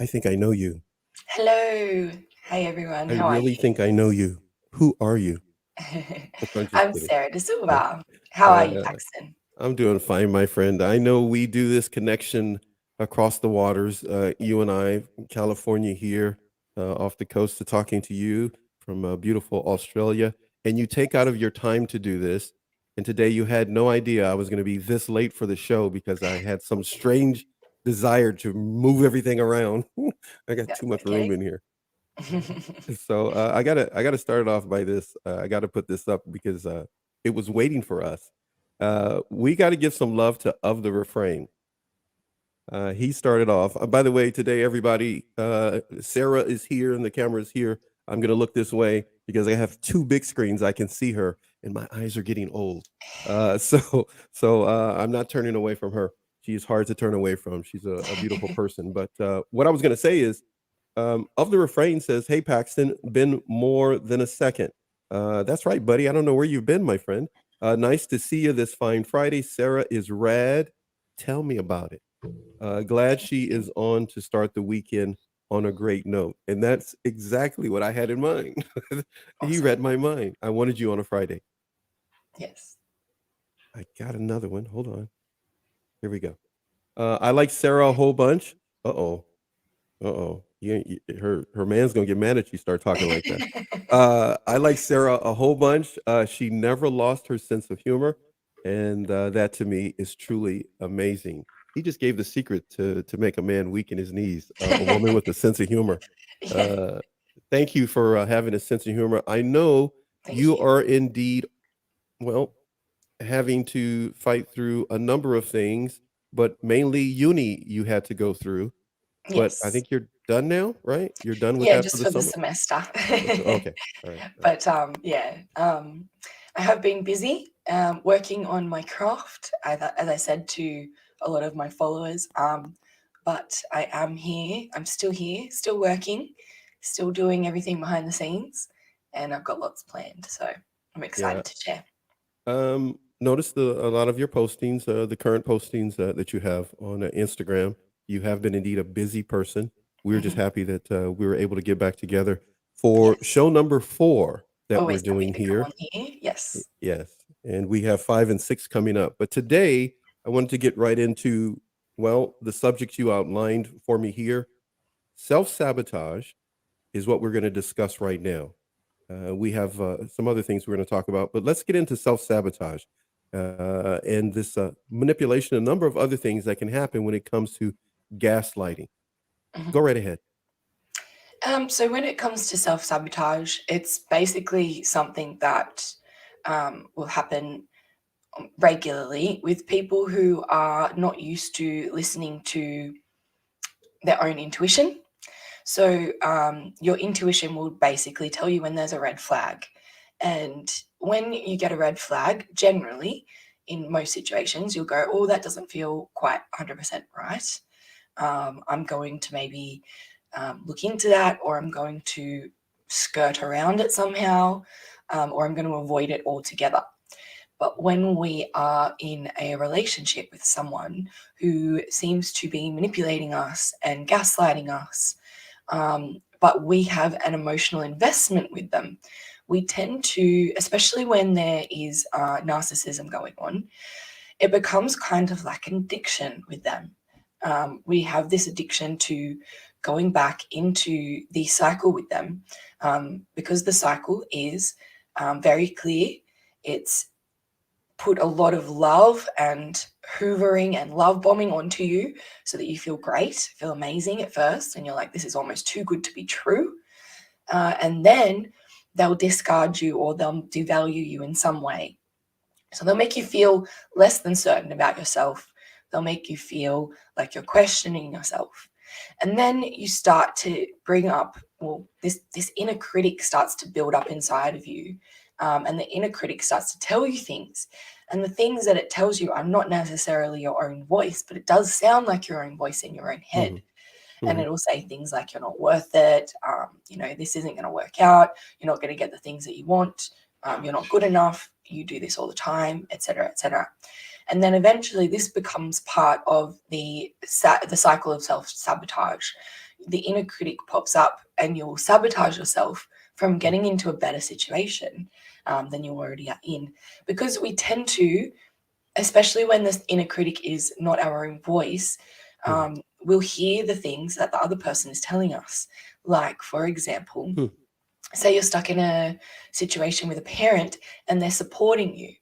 I think I know you. Hello. Hey everyone, I how are really you? think I know you. Who are you? I'm just I'm kidding. Sarah De Uh, Silva. How are you, uh, Paxton? I'm doing fine, my friend. I know we do this connection across the waters, you and I, in California here, off the coast, to talking to you from beautiful Australia. And you take out of your time to do this. And today you had no idea I was going to be this late for the show because I had some strange desire to move everything around. I got too That's much room okay. in here. So I gotta start it off by this. I gotta put this up because it was waiting for us. We got to give some love to Of the Refrain. He started off. By the way, today everybody, Sarah is here and the camera is here. I'm gonna look this way because I have two big screens. I can see her, and my eyes are getting old. So I'm not turning away from her. She's hard to turn away from. She's a beautiful person. But what I was gonna say is Of the Refrain says, "Hey Paxton, been more than a second." That's right, buddy. I don't know where you've been, my friend. Nice to see you this fine Friday. Sarah is rad. Tell me about it. Glad Thank she you. is on to start the weekend on a great note. And that's exactly what I had in mind. He read Awesome. my mind. I wanted you on a Friday. Yes. I got another one. Hold on. Here we go. I like Sarah a whole bunch. Uh oh. Uh-oh. Her man's gonna get mad if you start talking like that. I like Sarah a whole bunch. She never lost her sense of humor, and that to me is truly amazing. He just gave the secret to make a man weak in his knees. A woman with a sense of humor. Yeah. Uh, Thank you for having a sense of humor. I know Thank you you. are indeed well having to fight through a number of things, but mainly uni you had to go through, but I Yes. think you're done now, right? You're done with Yeah, that for just the for the summer? semester. Okay. All right, all right. But yeah, I have been busy working on my craft, as I said to a lot of my followers. But I am here. I'm still here, still working, still doing everything behind the scenes, and I've got lots planned. So I'm Yeah. excited to share. Notice a lot of your postings, the current postings, that you have on, Instagram. You have been indeed a busy person. We were just Mhm. happy that, we were able to get back together for Yes, show number 4 that we're always happy doing to come here. on here. Yes. Yes, and we have 5 and 6 coming up. But today, I wanted to get right into, well, the subject you outlined for me here. Self-sabotage is what we're gonna discuss right now. We have some other things we're going to talk about, but let's get into self sabotage and this manipulation, a number of other things that can happen when it comes to gaslighting. Go Mhm. right ahead. So when it comes to self-sabotage, it's basically something that will happen regularly with people who are not used to listening to their own intuition. So your intuition will basically tell you when there's a red flag. And when you get a red flag, generally, in most situations, you'll go, oh, that doesn't feel quite 100% right. I'm going to maybe look into that, or I'm going to skirt around it somehow, or I'm going to avoid it altogether. But when we are in a relationship with someone who seems to be manipulating us and gaslighting us, but we have an emotional investment with them, we tend to, especially when there is narcissism going on, it becomes kind of like an addiction with them. We have this addiction to going back into the cycle with them, because the cycle is very clear. It's put a lot of love and hoovering and love bombing onto you so that you feel great, feel amazing at first, and you're like, this is almost too good to be true. And then they'll discard you or they'll devalue you in some way. So they'll make you feel less than certain about yourself. They'll make you feel like you're questioning yourself. And then you start to bring up, well, this inner critic starts to build up inside of you. And the inner critic starts to tell you things. And the things that it tells you are not necessarily your own voice, but it does sound like your own voice in your own Hmm. head. And Hmm. it'll say things like, you're not worth it. This isn't going to work out. You're not going to get the things that you want. You're not good enough. You do this all the time, etc., etc. And then eventually this becomes part of the cycle of self-sabotage. the inner critic pops up and you'll sabotage yourself from getting into a better situation than you already are in. Because we tend to, especially when this inner critic is not our own voice, we'll hear the things that the other person is telling us. Like, for example, say you're stuck in a situation with a parent and they're supporting you,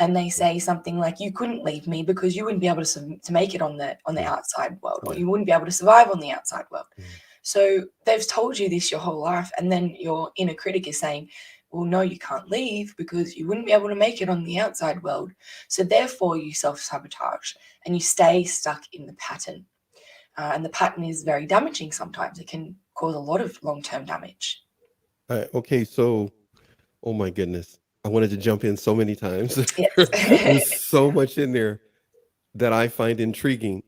and they say something like, you couldn't leave me because you wouldn't be able to make it on the outside world, or you wouldn't be able to survive on the outside world. So they've told you this your whole life, and then your inner critic is saying, well, no, you can't leave because you wouldn't be able to make it on the outside world. So therefore you self-sabotage and you stay stuck in the pattern. And the pattern is very damaging sometimes. It can cause a lot of long-term damage. Okay, so, oh my goodness. I wanted to jump in so many times. Yes. There's so much in there that I find intriguing.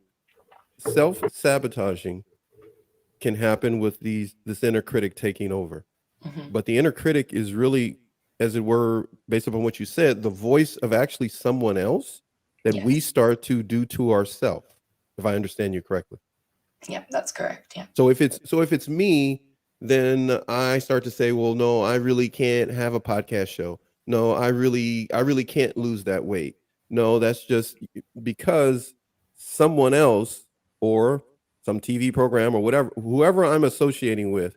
Self-sabotaging can happen with this inner critic taking over. But the inner critic is really, as it were, based upon what you said, the voice of actually someone else that we Yes. start to do to ourselves, if I understand you correctly. Yeah, that's correct. Yeah. So if it's me, then I start to say, well, no, I really can't have a podcast show. No, I really can't lose that weight. No, that's just because someone else or some TV program or whatever, whoever I'm associating with,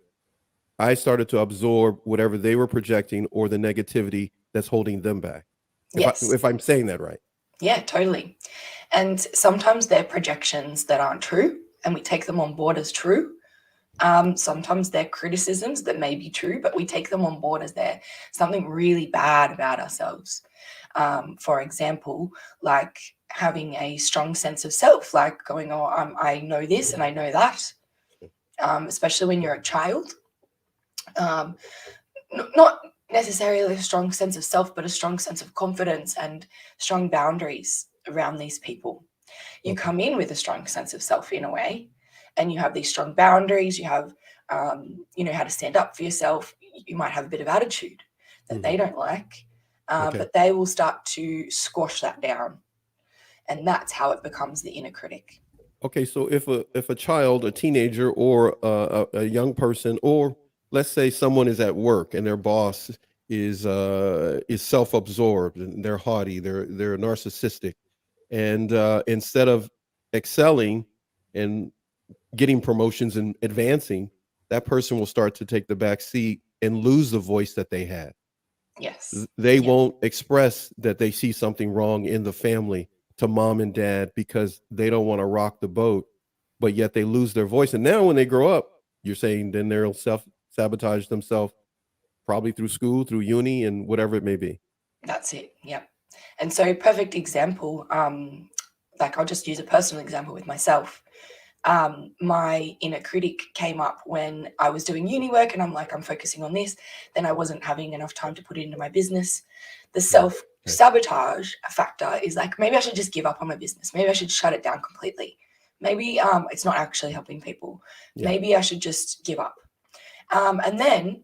I started to absorb whatever they were projecting or the negativity that's holding them back. Yes. If I'm saying that right. Yeah, totally. And sometimes they're projections that aren't true, and we take them on board as true. Sometimes they're criticisms that may be true, but we take them on board as they're something really bad about ourselves. For example, like having a strong sense of self, like going, oh, I know this and I know that, especially when you're a child. Not necessarily a strong sense of self, but a strong sense of confidence and strong boundaries around these people. You come in with a strong sense of self in a way, and you have these strong boundaries. You have, you know how to stand up for yourself. You might have a bit of attitude that they don't like, but they will start to squash that down, and that's how it becomes the inner critic. Okay, so if a child, a teenager, or a young person, or let's say someone is at work and their boss is self-absorbed and they're haughty, they're narcissistic, and instead of excelling and getting promotions and advancing, that person will start to take the back seat and lose the voice that they had. Yes. They Yeah. won't express that they see something wrong in the family to mom and dad because they don't want to rock the boat, but yet they lose their voice. And now when they grow up, you're saying then they'll self-sabotage themselves probably through school, through uni, and whatever it may be. That's it. Yeah. And so, perfect example. Like I'll just use a personal example with myself. My inner critic came up when I was doing uni work, and I'm like, I'm focusing on this. Then I wasn't having enough time to put it into my business. The self-sabotage factor is like, maybe I should just give up on my business. Maybe I should shut it down completely. Maybe it's not actually helping people. Maybe I should just give up. And then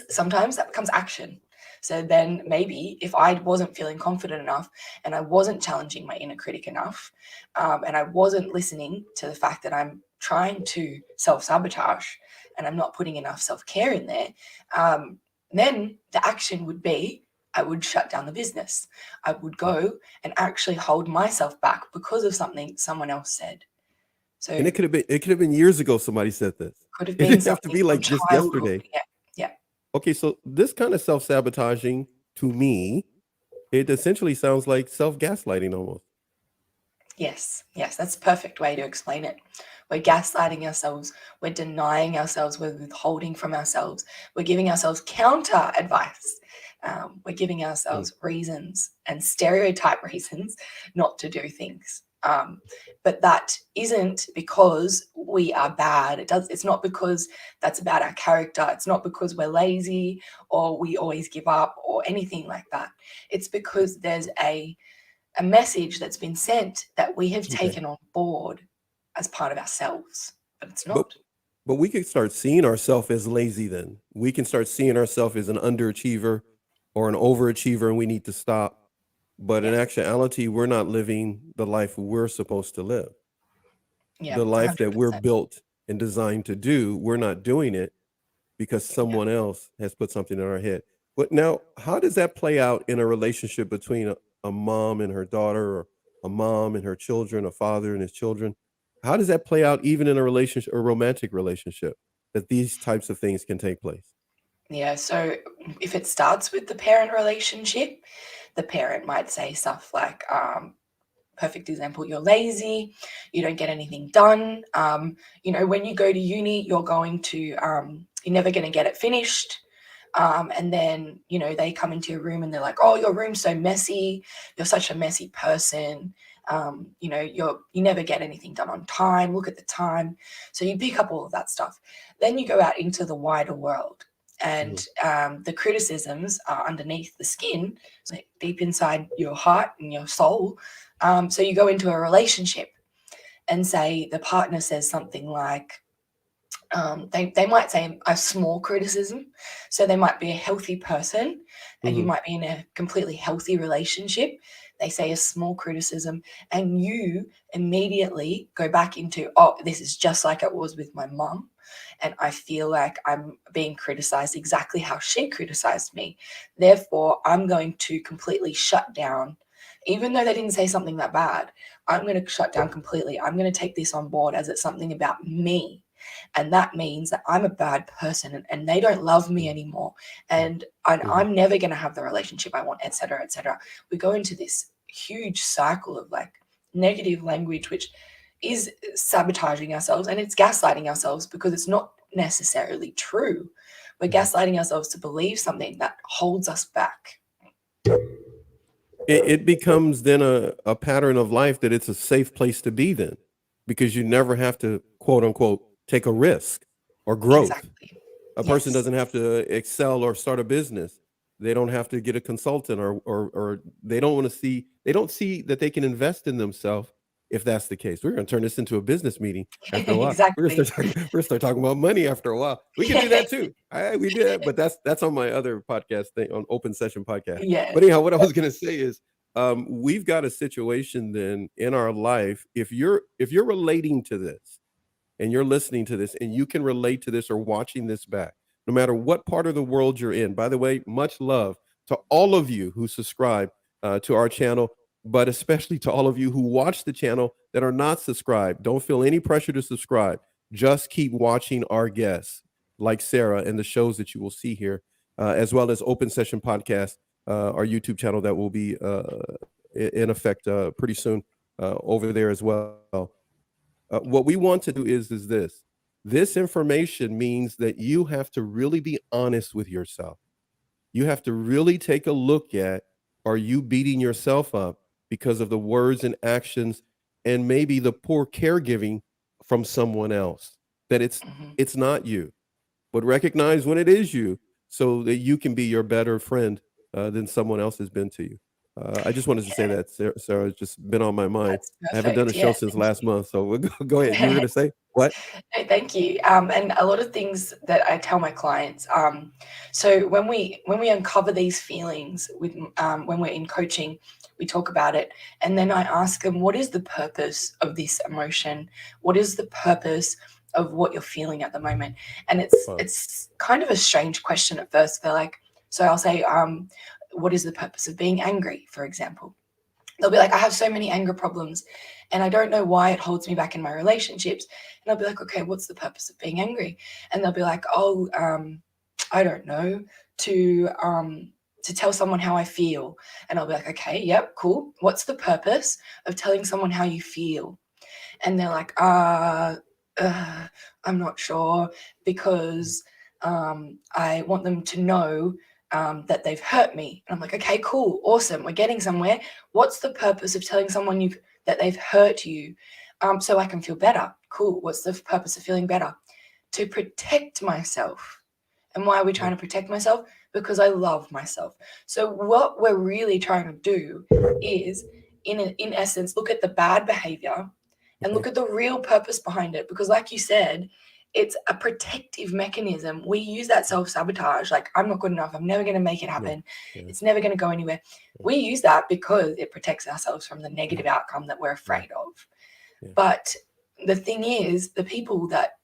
sometimes that becomes action. So then maybe if I wasn't feeling confident enough and I wasn't challenging my inner critic enough, and I wasn't listening to the fact that I'm trying to self-sabotage and I'm not putting enough self-care in there, then the action would be I would shut down the business. I would go and actually hold myself back because of something someone else said. So And it could have been years ago somebody said this. could have It been didn't have to something be from like just childhood. yesterday. Yeah. Yeah. Okay, so this kind of self-sabotaging to me, it essentially sounds like self-gaslighting almost. Yes, that's a perfect way to explain it. We're gaslighting ourselves, we're denying ourselves, we're withholding from ourselves, we're giving ourselves counter advice, we're giving ourselves reasons and stereotype reasons not to do things. But that isn't because we are bad. It's not because that's about our character. It's not because we're lazy or we always give up or anything like that. It's because there's a message that's been sent that we have taken on board as part of ourselves, but it's But not. but we could start seeing ourselves as lazy then. We can start seeing ourselves as an underachiever or an overachiever and we need to stop. But in Yes. actuality, we're not living the life we're supposed to live. Yeah, The life that we're 100%. built and designed to do, we're not doing it because someone else has put something in our head. But now, how does that play out in a relationship between a mom and her daughter, or a mom and her children, a father and his children? How does that play out even in a relationship, a romantic relationship, that these types of things can take place? Yeah, so if it starts with the parent relationship, the parent might say stuff like, perfect example, you're lazy, you don't get anything done. When you go to uni, you're never going to get it finished. And then, they come into your room and they're like, oh, your room's so messy. You're such a messy person. You never get anything done on time. Look at the time. So you pick up all of that stuff. Then you go out into the wider world. And the criticisms are underneath the skin, so deep inside your heart and your soul. So you go into a relationship and say the partner says something like, they might say a small criticism. So they might be a healthy person and you Mhm. might be in a completely healthy relationship. They say a small criticism and you immediately go back into, oh, this is just like it was with my mum. And I feel like I'm being criticized exactly how she criticized me. Therefore, I'm going to completely shut down. Even though they didn't say something that bad, I'm going to shut down completely. I'm going to take this on board as it's something about me. And that means that I'm a bad person and they don't love me anymore. And Mhm. I'm never going to have the relationship I want, etc., etc. We go into this huge cycle of like negative language, which is sabotaging ourselves and it's gaslighting ourselves because it's not necessarily true. We're Mhm. gaslighting ourselves to believe something that holds us back. It becomes then a pattern of life that it's a safe place to be then, because you never have to, quote unquote, take a risk or growth. Exactly. A person Yes. doesn't have to excel or start a business. They don't have to get a consultant, or they don't want to see, they don't see that they can invest in themselves. If that's the case, we're going to turn this into a business meeting after a while. Exactly. We're gonna start talking about money after a while. We can do that too. We do that, but that's on my other podcast thing, on Open Session Podcast. Yeah. But anyhow, what I was gonna say is, we've got a situation then in our life. If you're relating to this, and you're listening to this, and you can relate to this or watching this back, no matter what part of the world you're in. By the way, much love to all of you who subscribe to our channel, but especially to all of you who watch the channel that are not subscribed. Don't feel any pressure to subscribe. Just keep watching our guests, like Sarah, and the shows that you will see here, as well as Open Session Podcast, our YouTube channel that will be in effect pretty soon over there as well. What we want to do is this information means that you have to really be honest with yourself. You have to really take a look at, are you beating yourself up because of the words and actions and maybe the poor caregiving from someone else? That Mhm. it's not you, but recognize when it is you, so that you can be your better friend than someone else has been to you. I just wanted to say that, Sarah. Sarah, it's just been on my mind. That's I haven't done a perfect. show Yeah. since Thank last you. month, so we'll go ahead. You were going to say what? No, thank you. And a lot of things that I tell my clients. So when we uncover these feelings when we're in coaching, we talk about it, and then I ask them, what is the purpose of this emotion? What is the purpose of what you're feeling at the moment? And it's Wow. it's kind of a strange question at first. They're like, so I'll say, what is the purpose of being angry, for example? They'll be like, I have so many anger problems and I don't know why it holds me back in my relationships. And I'll be like, okay, what's the purpose of being angry? And they'll be like, oh, I don't know, to tell someone how I feel. And I'll be like, okay, yep, cool. What's the purpose of telling someone how you feel? And they're like, I'm not sure, because I want them to know that they've hurt me. And I'm like, okay, cool, awesome, we're getting somewhere. What's the purpose of telling someone that they've hurt you? So I can feel better. Cool. What's the purpose of feeling better? To protect myself. And why are we trying to protect myself? Because I love myself. So what we're really trying to do is, in essence, look at the bad behavior and Okay. look at the real purpose behind it. Because like you said, it's a protective mechanism. We use that self-sabotage, like, I'm not good enough, I'm never going to make it Yeah. happen, Yeah. it's never going to go anywhere. Yeah. We use that because it protects ourselves from the negative outcome that we're Yeah. afraid of. Yeah. But the thing is, the people that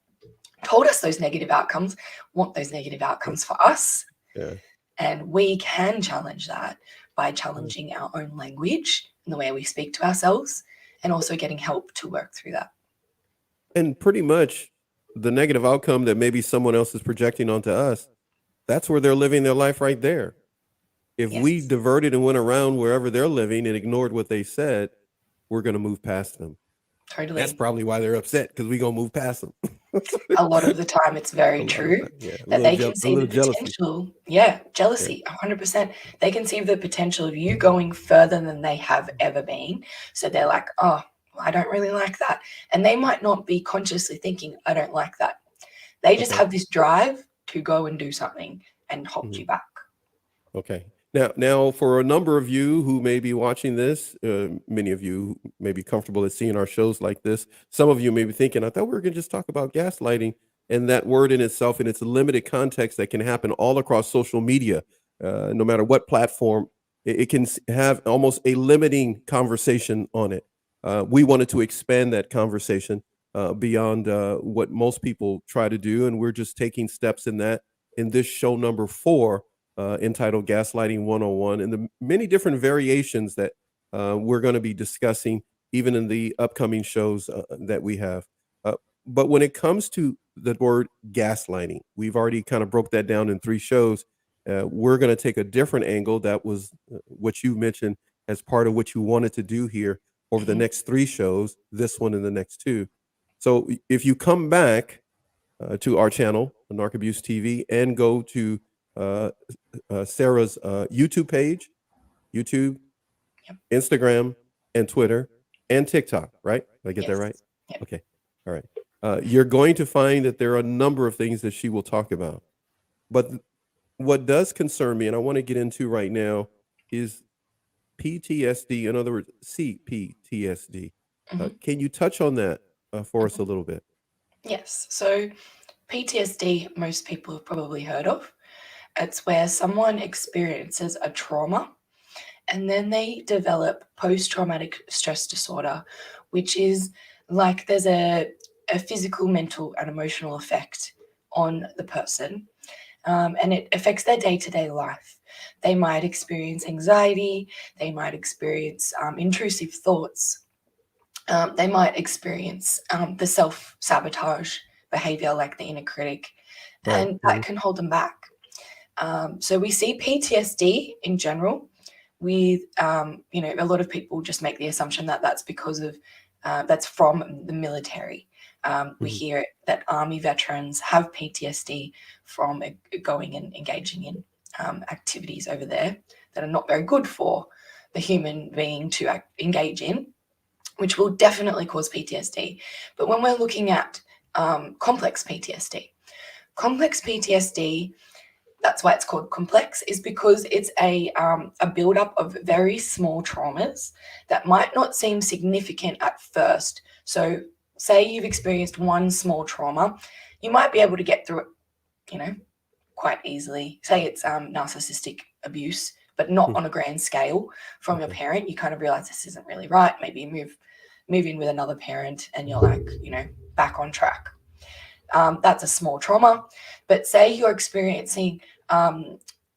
told us those negative outcomes, want those negative outcomes for us. Yeah. And we can challenge that by challenging our own language and the way we speak to ourselves, and also getting help to work through that. And pretty much the negative outcome that maybe someone else is projecting onto us, that's where they're living their life right there. If we Yes, diverted and went around wherever they're living and ignored what they said, we're going to move past them. That's totally. probably why they're upset, because we're going to move past them. A lot of the time, it's A very lot of true time. Yeah. that they can A see the little jealousy. potential. Yeah, Yeah. jealousy, 100%. They can see the potential of you going further than they have ever been. So they're like, oh, I don't really like that. And they might not be consciously thinking, I don't like that. They just Okay. have this drive to go and do something and hold Mhm. you back. Okay. Now, for a number of you who may be watching this, many of you may be comfortable at seeing our shows like this. Some of you may be thinking, I thought we were going to just talk about gaslighting, and that word in itself, in its limited context, that can happen all across social media, no matter what platform. It can have almost a limiting conversation on it. We wanted to expand that conversation beyond what most people try to do, and we're just taking steps in that in this show number 4, entitled Gaslighting 101, and the many different variations that we're going to be discussing even in the upcoming shows that we have. Uh, but when it comes to the word gaslighting, we've already kind of broke that down in 3 shows. We're going to take a different angle. That was what you mentioned as part of what you wanted to do here over the Mhm. next 3 shows, this one and the next 2. So if you come back to our channel, Narc Abuse TV, and go to uh, Sarah's YouTube page, YouTube, Yep. Instagram, and Twitter, and TikTok, right? Did I get that Yes. right? Yep. Okay. All right. You're going to find that there are a number of things that she will talk about. But what does concern me, and I want to get into right now, is PTSD, in other words, c-ptsd. Mhm. Can you touch on that for us Mhm. a little bit? Yes. So PTSD, most people have probably heard of. It's where someone experiences a trauma and then they develop post-traumatic stress disorder, which is like there's a physical, mental, and emotional effect on the person. And it affects their day-to-day life. They might experience anxiety, they might experience intrusive thoughts, they might experience the self-sabotage behavior like the inner critic, Right. and that can hold them back. So we see PTSD in general with, a lot of people just make the assumption that that's because of, that's from the military. We Mhm. hear that army veterans have PTSD from going and engaging in activities over there that are not very good for the human being to engage in, which will definitely cause PTSD. But when we're looking at complex PTSD, that's why it's called complex, is because it's a buildup of very small traumas that might not seem significant at first. So say you've experienced one small trauma, you might be able to get through it, quite easily. Say it's narcissistic abuse, but not Mm. on a grand scale from your Okay. parent. You kind of realize this isn't really right. Maybe you move in with another parent and you're like, back on track. That's a small trauma. But say you're experiencing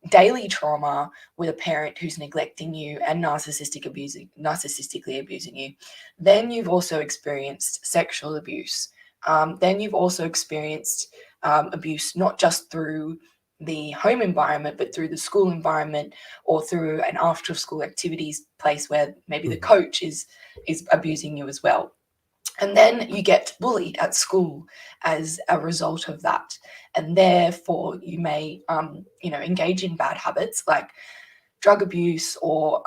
daily trauma with a parent who's neglecting you and narcissistically abusing you, then you've also experienced sexual abuse. Then you've also experienced abuse not just through the home environment, but through the school environment or through an after school activities place where maybe the Mhm. coach is abusing you as well. And then you get bullied at school as a result of that. And therefore, you may, engage in bad habits like drug abuse or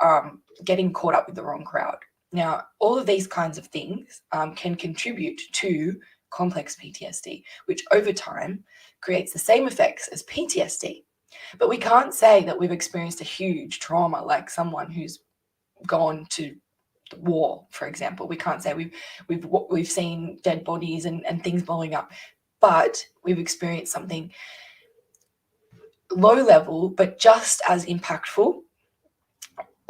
getting caught up with the wrong crowd. Now, all of these kinds of things can contribute to complex PTSD, which over time creates the same effects as PTSD. But we can't say that we've experienced a huge trauma like someone who's gone to war, for example. We can't say we've seen dead bodies and things blowing up, but we've experienced something low level but just as impactful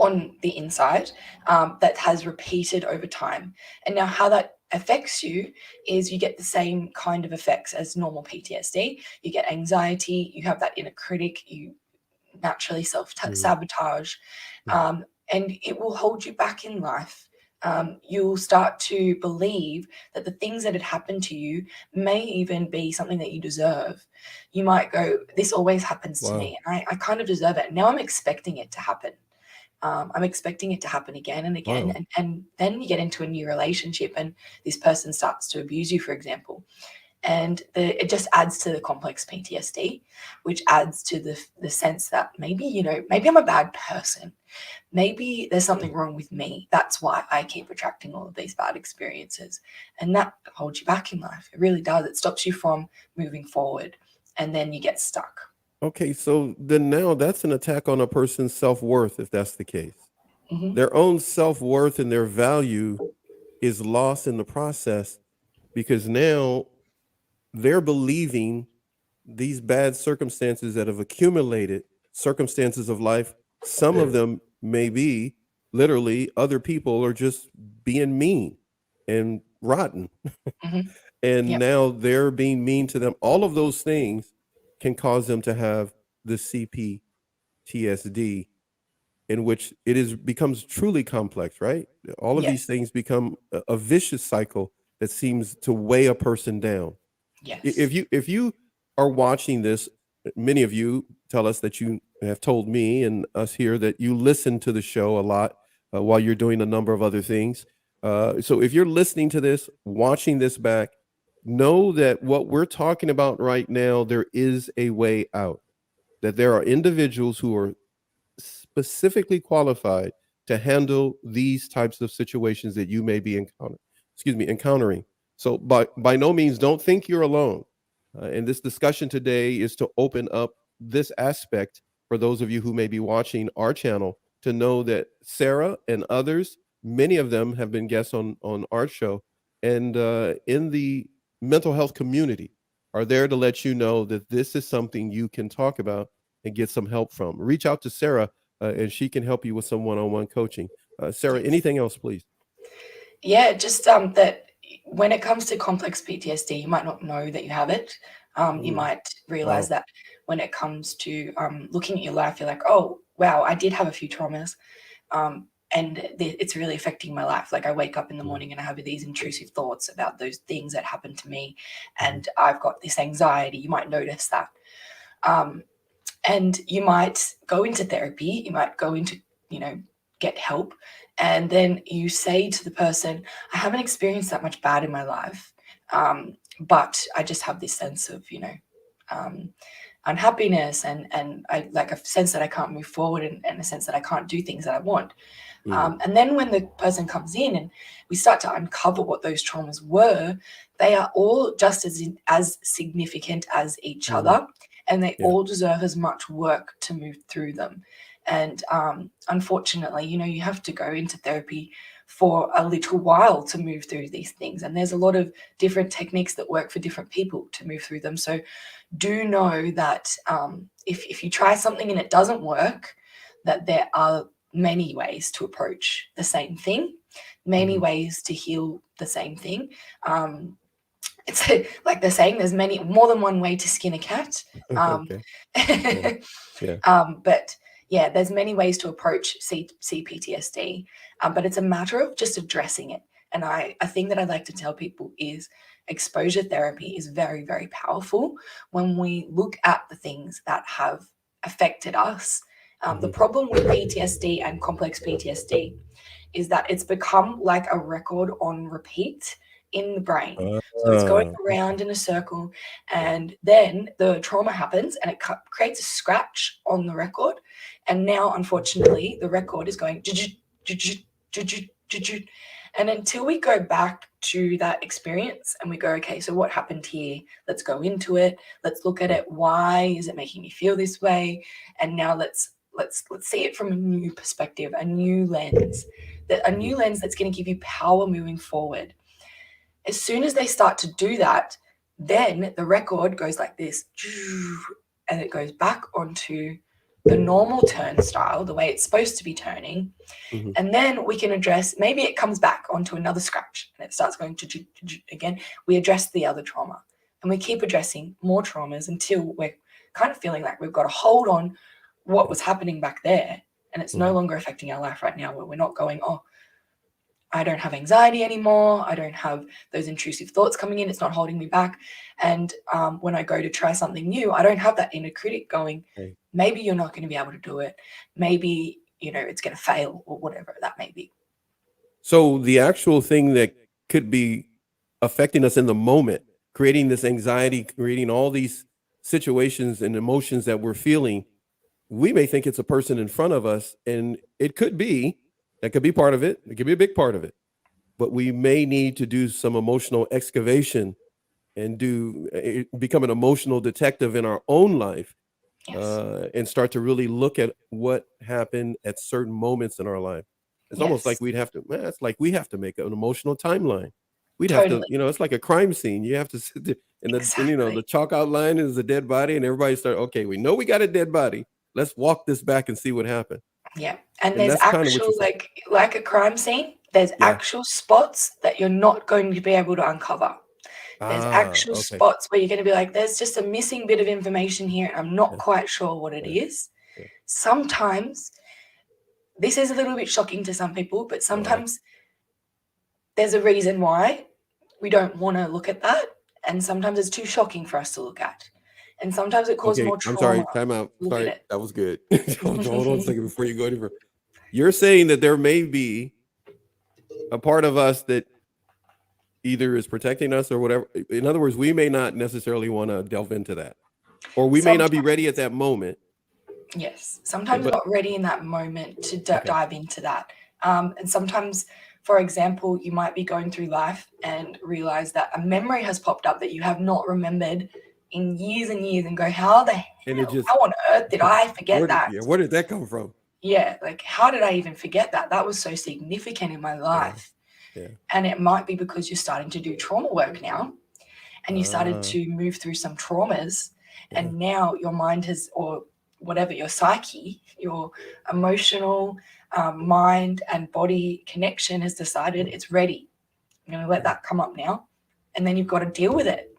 on the inside that has repeated over time. And now how that affects you is you get the same kind of effects as normal PTSD. You get anxiety, you have that inner critic, you naturally self-sabotage, and it will hold you back in life. You'll start to believe that the things that had happened to you may even be something that you deserve. You might go, this always happens to me, and I kind of deserve it. Now I'm expecting it to happen. I'm expecting it to happen again and again. Wow. And then you get into a new relationship and this person starts to abuse you, for example. And it just adds to the complex PTSD, which adds to the sense that maybe, maybe I'm a bad person. Maybe there's something wrong with me. That's why I keep attracting all of these bad experiences. And that holds you back in life. It really does. It stops you from moving forward. And then you get stuck. Okay, so then now that's an attack on a person's self-worth if that's the case. Hmm. Their own self-worth and their value is lost in the process because now they're believing these bad circumstances that have accumulated, circumstances of life, some of them may be literally other people are just being mean and rotten. Hmm. And Yep. now they're being mean to them. All of those things can cause them to have the c-ptsd, in which it is becomes truly complex, right? All of these Yes. things become a vicious cycle that seems to weigh a person down. Yes. If you are watching this, many of you tell us that you have told me and us here that you listen to the show a lot while you're doing a number of other things. So if you're listening to this, watching this back, know that what we're talking about right now, there is a way out. That there are individuals who are specifically qualified to handle these types of situations that you may be encountering. So by no means don't think you're alone. And this discussion today is to open up this aspect for those of you who may be watching our channel to know that Sarah and others, many of them have been guests on our show, and in the mental health community are there to let you know that this is something you can talk about and get some help from. Reach out to Sarah, and she can help you with some one-on-one coaching. Sarah, Yes. anything else, please? Yeah, just that when it comes to complex PTSD, you might not know that you have it. You Mm, might realize wow. that when it comes to looking at your life, you're like, oh, wow, I did have a few traumas. And it's really affecting my life. Like I wake up in the Mm, morning and I have these intrusive thoughts about those things that happened to me. mhm, And I've got this anxiety. You might notice that. Um, and you might go into therapy, you might go into, get help, and then you say to the person, I haven't experienced that much bad in my life, but I just have this sense of, um, unhappiness, and I like a sense that I can't move forward, and a sense that I can't do things that I want. mm, And then when the person comes in and we start to uncover what those traumas were, they are all just as significant as each mm. other, and they Yeah. all deserve as much work to move through them. And unfortunately, you have to go into therapy for a little while to move through these things. And there's a lot of different techniques that work for different people to move through them. So do know that if you try something and it doesn't work, that there are many ways to approach the same thing, many Mhm. ways to heal the same thing. It's like they're saying, there's more than one way to skin a cat. Okay. Yeah. Yeah. But yeah, there's many ways to approach CPTSD, but it's a matter of just addressing it. And a thing that I'd like to tell people is exposure therapy is very, very powerful when we look at the things that have affected us. The Mhm. problem with PTSD and complex PTSD is that it's become like a record on repeat in the brain. So it's going Okay. around in a circle, and then the trauma happens and it creates a scratch on the record. And now, unfortunately, the record is going, and until we go back to that experience and we go, okay, so what happened here? Let's go into it. Let's look at Mm, it. Why is it making me feel this way? And now let's see it from a new perspective, a new lens, a mhm. new lens that's going to give you power moving forward. As soon as they start to do that, then the record goes like this, and it goes back onto the normal turnstile, the way it's supposed to be turning. Mhm. And then we can address, maybe it comes back onto another scratch and it starts going to again. We address the other trauma and we keep addressing more traumas until we're kind of feeling like we've got a hold on what was happening back there. And it's no longer affecting our life right now, where we're not going, oh, I don't have anxiety anymore. I don't have those intrusive thoughts coming in. It's not holding me back. And when I go to try something new, I don't have that inner critic going, Right. maybe you're not going to be able to do it. Maybe, it's going to fail, or whatever that may be. So the actual thing that could be affecting us in the moment, creating this anxiety, creating all these situations and emotions that we're feeling, we may think it's a person in front of us, and it could be, that could be part of it. It could be a big part of it. But we may need to do some emotional excavation and become an emotional detective in our own life, Yes. and start to really look at what happened at certain moments in our life. It's almost like Yes. it's like we have to make an emotional timeline. We'd have to, Totally. it's like a crime scene. You have to sit there, and Exactly. the chalk outline is a dead body, and everybody start, okay, we know we got a dead body. Let's walk this back and see what happened. Yeah. And And there's that's kind of what actual, you're saying. like a crime scene, there's Yeah. actual spots that you're not going to be able to uncover. There's Ah, actual okay. spots where you're going to be like, there's just a missing bit of information here, and I'm not Yeah, quite sure what it yeah, is. yeah. Sometimes, this is a little bit shocking to some people, but Go ahead. sometimes there's a reason why we don't want to look at that. And sometimes it's too shocking for us to look at. And sometimes it causes Okay, more I'm trauma sorry. Time out. to look at Sorry, it. that was good. Hold on a second before you go any further. You're saying that there may be a part of us that either is protecting us or whatever. In other words, we may not necessarily want to delve into that, or we may not be ready at Sometimes, that moment. yes, sometimes we're But not ready in that moment to okay, dive into that. And sometimes, for example, you might be going through life and realize that a memory has popped up that you have not remembered in years and years, and go, how the and it hell, just how on earth did I forget that? where did that come from? Yeah, like, how did I even forget that? That was so significant in my Yeah, life. yeah. And it might be because you're starting to do trauma work now, and you started Ah, to move through some traumas, yeah, and now your mind has, or whatever, your psyche, your emotional mind and body connection has decided it's ready. I'm going to let yeah, that come up now. And then you've got to deal with it.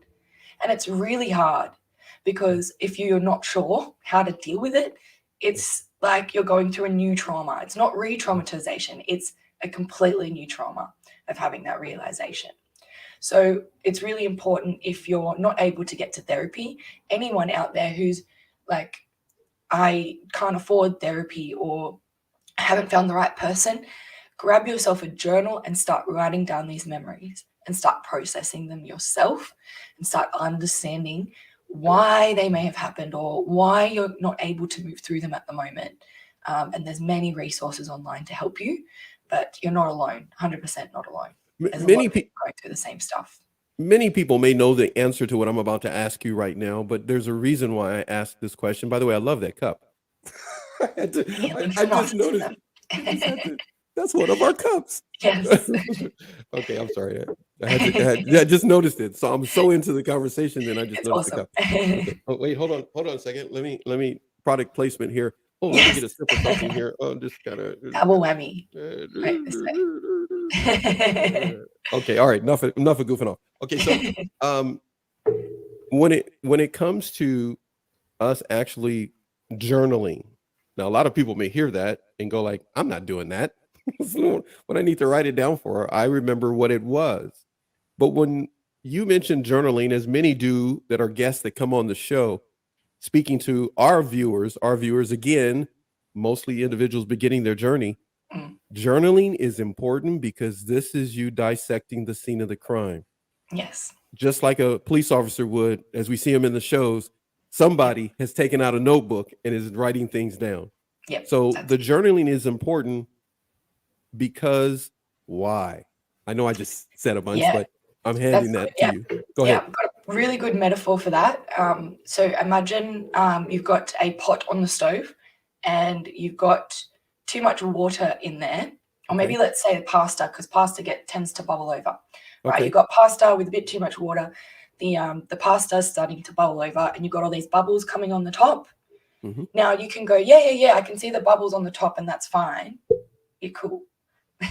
And it's really hard, yeah, because if you're not sure how to deal with it, yeah, it's like you're going through a new trauma. It's not re yeah. traumatization, it's a completely new trauma of having that realization. So it's really important, if you're not able to get to therapy, anyone out there who's like, I can't afford therapy, or haven't found the right person, grab yourself a journal and start writing down these memories and start processing them yourself, and start understanding why they may have happened, or why you're not able to move through them at the moment. And there's many resources online to help you, but you're not alone, 100% not alone. There's a lot Many of people people. going through the same stuff. Many people may know the answer to what I'm about to ask you right now, but there's a reason why I asked this question. By the way, I love that cup. Healing I from just noticed. narcissism. I just had to. That's one of our cups. Yes. Okay, I'm sorry. I just noticed it. So I'm so into the conversation, then I just It's noticed the awesome. cup. Okay. Oh wait, hold on a second. Let me product placement here. Oh, let me get Yes. a sip of something here. Oh, just gotta. Double whammy. Right this way. Okay, all right. Enough of goofing off. Okay, so um, when it comes to us actually journaling, now a lot of people may hear that and go like, "I'm not doing that." So when I need to write it down for her, I remember what it was. But when you mention journaling, as many do that are guests that come on the show, speaking to our viewers again, mostly individuals beginning their journey, Mm, journaling is important because this is you dissecting the scene of the crime. yes. Just like a police officer would, as we see them in the shows, Yep. somebody has taken out a notebook and is writing things down. Yep. So That's the journaling is important because why? I know I just said a bunch, yeah. but I'm That's handing good. that to Yeah. you. Go Yeah. ahead. I've got a really good metaphor for that. So imagine you've got a pot on the stove, and you've got too much water in there. Or maybe Okay. let's say pasta, because pasta tends to bubble over. Right? You've Okay. got pasta with a bit too much water. The pasta is starting to bubble over, and you've got all these bubbles coming on the top. Mhm. Now you can go, yeah, I can see the bubbles on the top and that's fine. You're cool.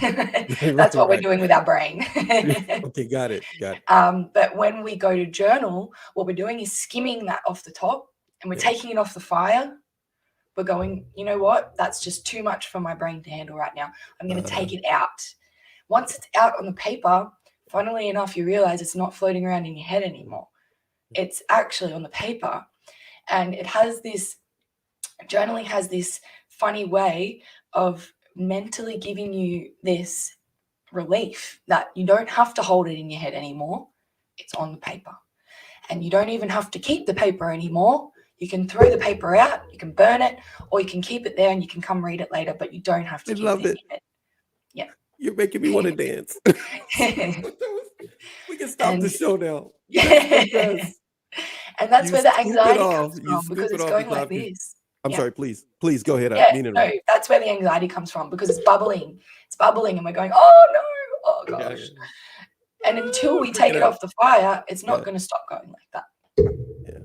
That's what we're Right. doing with our brain. Okay, got it. But when we go to journal, what we're doing is skimming that off the top and we're Yeah. taking it off the fire. We're going, you know what? That's just too much for my brain to handle right now. I'm going to take it out. Once it's out on the paper, funnily enough, you realize it's not floating around in your head anymore. It's actually on the paper. And it has this, journaling has this funny way of mentally giving you this relief that you don't have to hold it in your head anymore. It's on the paper. And you don't even have to keep the paper anymore. You can throw the paper out, you can burn it, or you can keep it there and you can come read it later, but you don't have to I keep love it in it. your head. Yeah. You're making me want to dance. We can stop the And show now. That's the best. and that's You where the scoop it anxiety off. comes You from, because scoop it it's off the going like top. this. I'm Yeah. sorry, please go ahead. I Yeah, mean it. no, that's where the anxiety comes from, because it's bubbling. It's bubbling and we're going, oh no, oh gosh. And until we take it off the fire, it's not going to stop going like that. Yeah.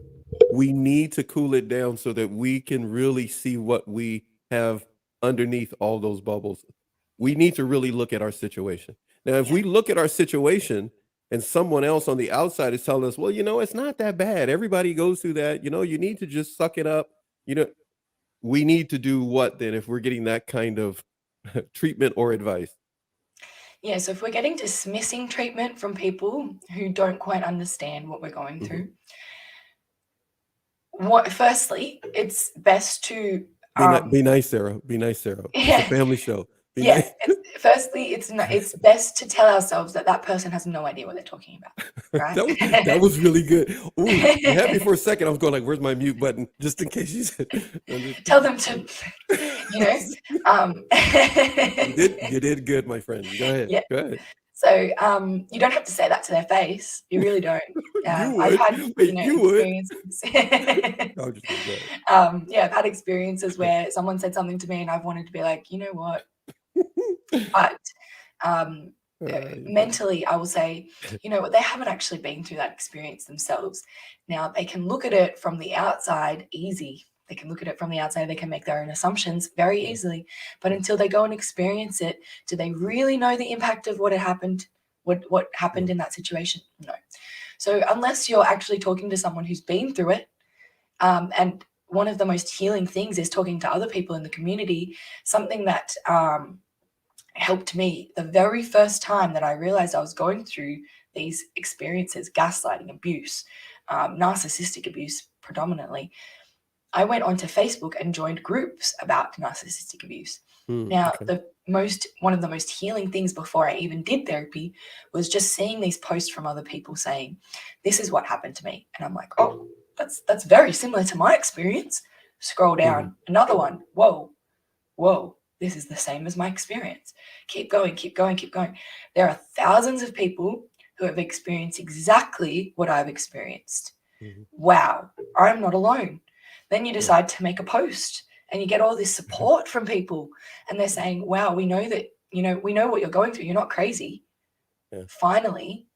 We need to cool it down so that we can really see what we have underneath all those bubbles. We need to really look at our situation. Now, if we look at our situation and someone else on the outside is telling us, well, it's not that bad. Everybody goes through that. You need to just suck it up. We need to do what then if we're getting that kind of treatment or advice? Yeah, so if we're getting dismissing treatment from people who don't quite understand what we're going through, firstly, it's best to Be nice, Sarah. Be nice, Sarah. It's a family show. Be yeah. nice. Firstly, it's best to tell ourselves that person has no idea what they're talking about, right? that was really good. Ooh, you had me for a second. I was going like, "Where's my mute button?" Just in case you said. Tell them to, You did good, my friend. Go ahead. Yeah. Go ahead. So you don't have to say that to their face. You really don't. You I've would. had You would. experiences. I'm just kidding. Go ahead. Yeah, I've had experiences where someone said something to me and I've wanted to be like, you know what? But mentally, I will say, you know what? They haven't actually been through that experience themselves. Now they can look at it from the outside easy. They can look at it from the outside. They can make their own assumptions very easily. But until they go and experience it, do they really know the impact of what happened? What happened in that situation? No. So unless you're actually talking to someone who's been through it, and one of the most healing things is talking to other people in the community. Something that helped me the very first time that I realized I was going through these experiences, gaslighting, abuse, narcissistic abuse predominantly. I went onto Facebook and joined groups about narcissistic abuse. Now, one of the most healing things before I even did therapy was just seeing these posts from other people saying, this is what happened to me. And I'm like, oh, that's very similar to my experience. Scroll down, another one. Whoa, this is the same as my experience. Keep going. There are thousands of people who have experienced exactly what I've experienced. Wow, I'm not alone. Then you decide to make a post and you get all this support from people and they're saying, wow, we know that, we know what you're going through. You're not crazy. Yeah. Finally,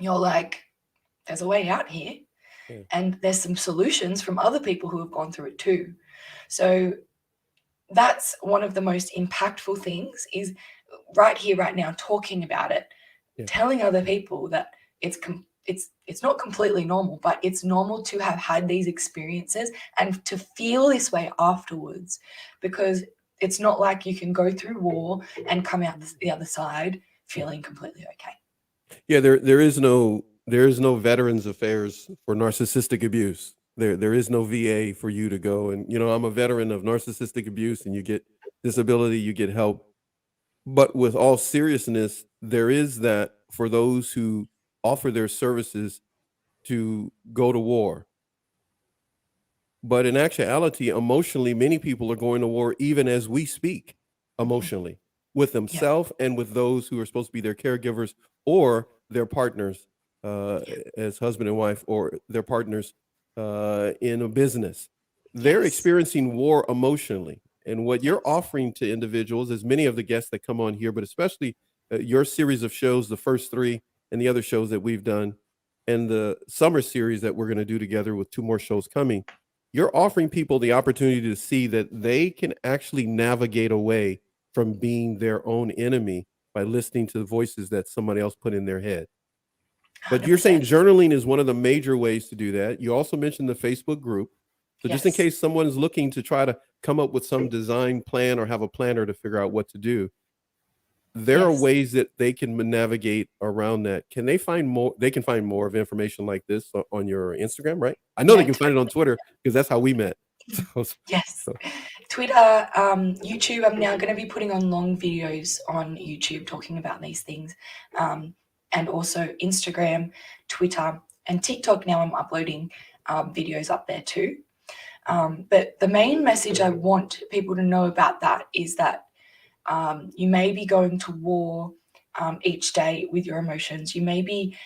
you're like, there's a way out here. Yeah. And there's some solutions from other people who have gone through it too. So that's one of the most impactful things, is right here, right now, talking about it, telling other people that it's not completely normal, but it's normal to have had these experiences and to feel this way afterwards, because it's not like you can go through war and come out the other side feeling completely okay. Yeah, there is no Veterans Affairs for narcissistic abuse. There is no VA for you to go and, I'm a veteran of narcissistic abuse, and you get disability, you get help. But with all seriousness, there is that for those who offer their services to go to war. But in actuality, emotionally, many people are going to war even as we speak, emotionally, with themselves and with those who are supposed to be their caregivers or their partners, as husband and wife, or their partners in a business. They're experiencing war emotionally. And what you're offering to individuals, as many of the guests that come on here, but especially your series of shows, the first 3 and the other shows that we've done, and the summer series that we're going to do together with 2 more shows coming, you're offering people the opportunity to see that they can actually navigate away from being their own enemy by listening to the voices that somebody else put in their head. But you're saying 100%. journaling is one of the major ways to do that. You also mentioned the Facebook group. So just in Yes. case someone's looking to try to come up with some design plan or have a planner to figure out what to do, there are Yes. ways that they can navigate around that. Can they find more? They can find more of information like this on your Instagram, right? I know they Yeah, can find it on Twitter because that's how we met. So, yes. so Twitter, YouTube, I'm now going to be putting on long videos on YouTube talking about these things. And also Instagram, Twitter, and TikTok. Now I'm uploading videos up there too. But the main message I want people to know about that is that you may be going to war each day with your emotions. You may be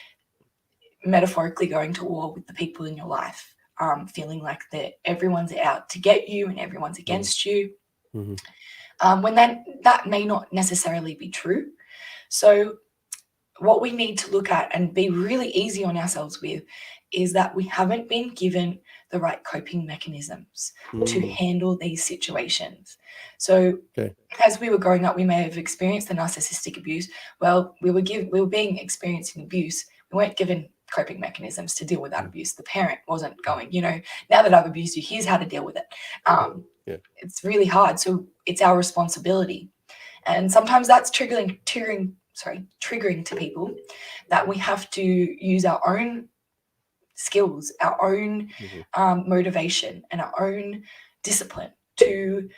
metaphorically going to war with the people in your life, feeling like that everyone's out to get you and everyone's against you. When that may not necessarily be true. So what we need to look at and be really easy on ourselves with is that we haven't been given the right coping mechanisms to handle these situations. So as we were growing up, we may have experienced the narcissistic abuse. Well, we were experiencing abuse. We weren't given coping mechanisms to deal with that abuse. The parent wasn't going, now that I've abused you, here's how to deal with it. It's really hard. So it's our responsibility. And sometimes that's triggering to people that we have to use our own skills, our own motivation, and our own discipline to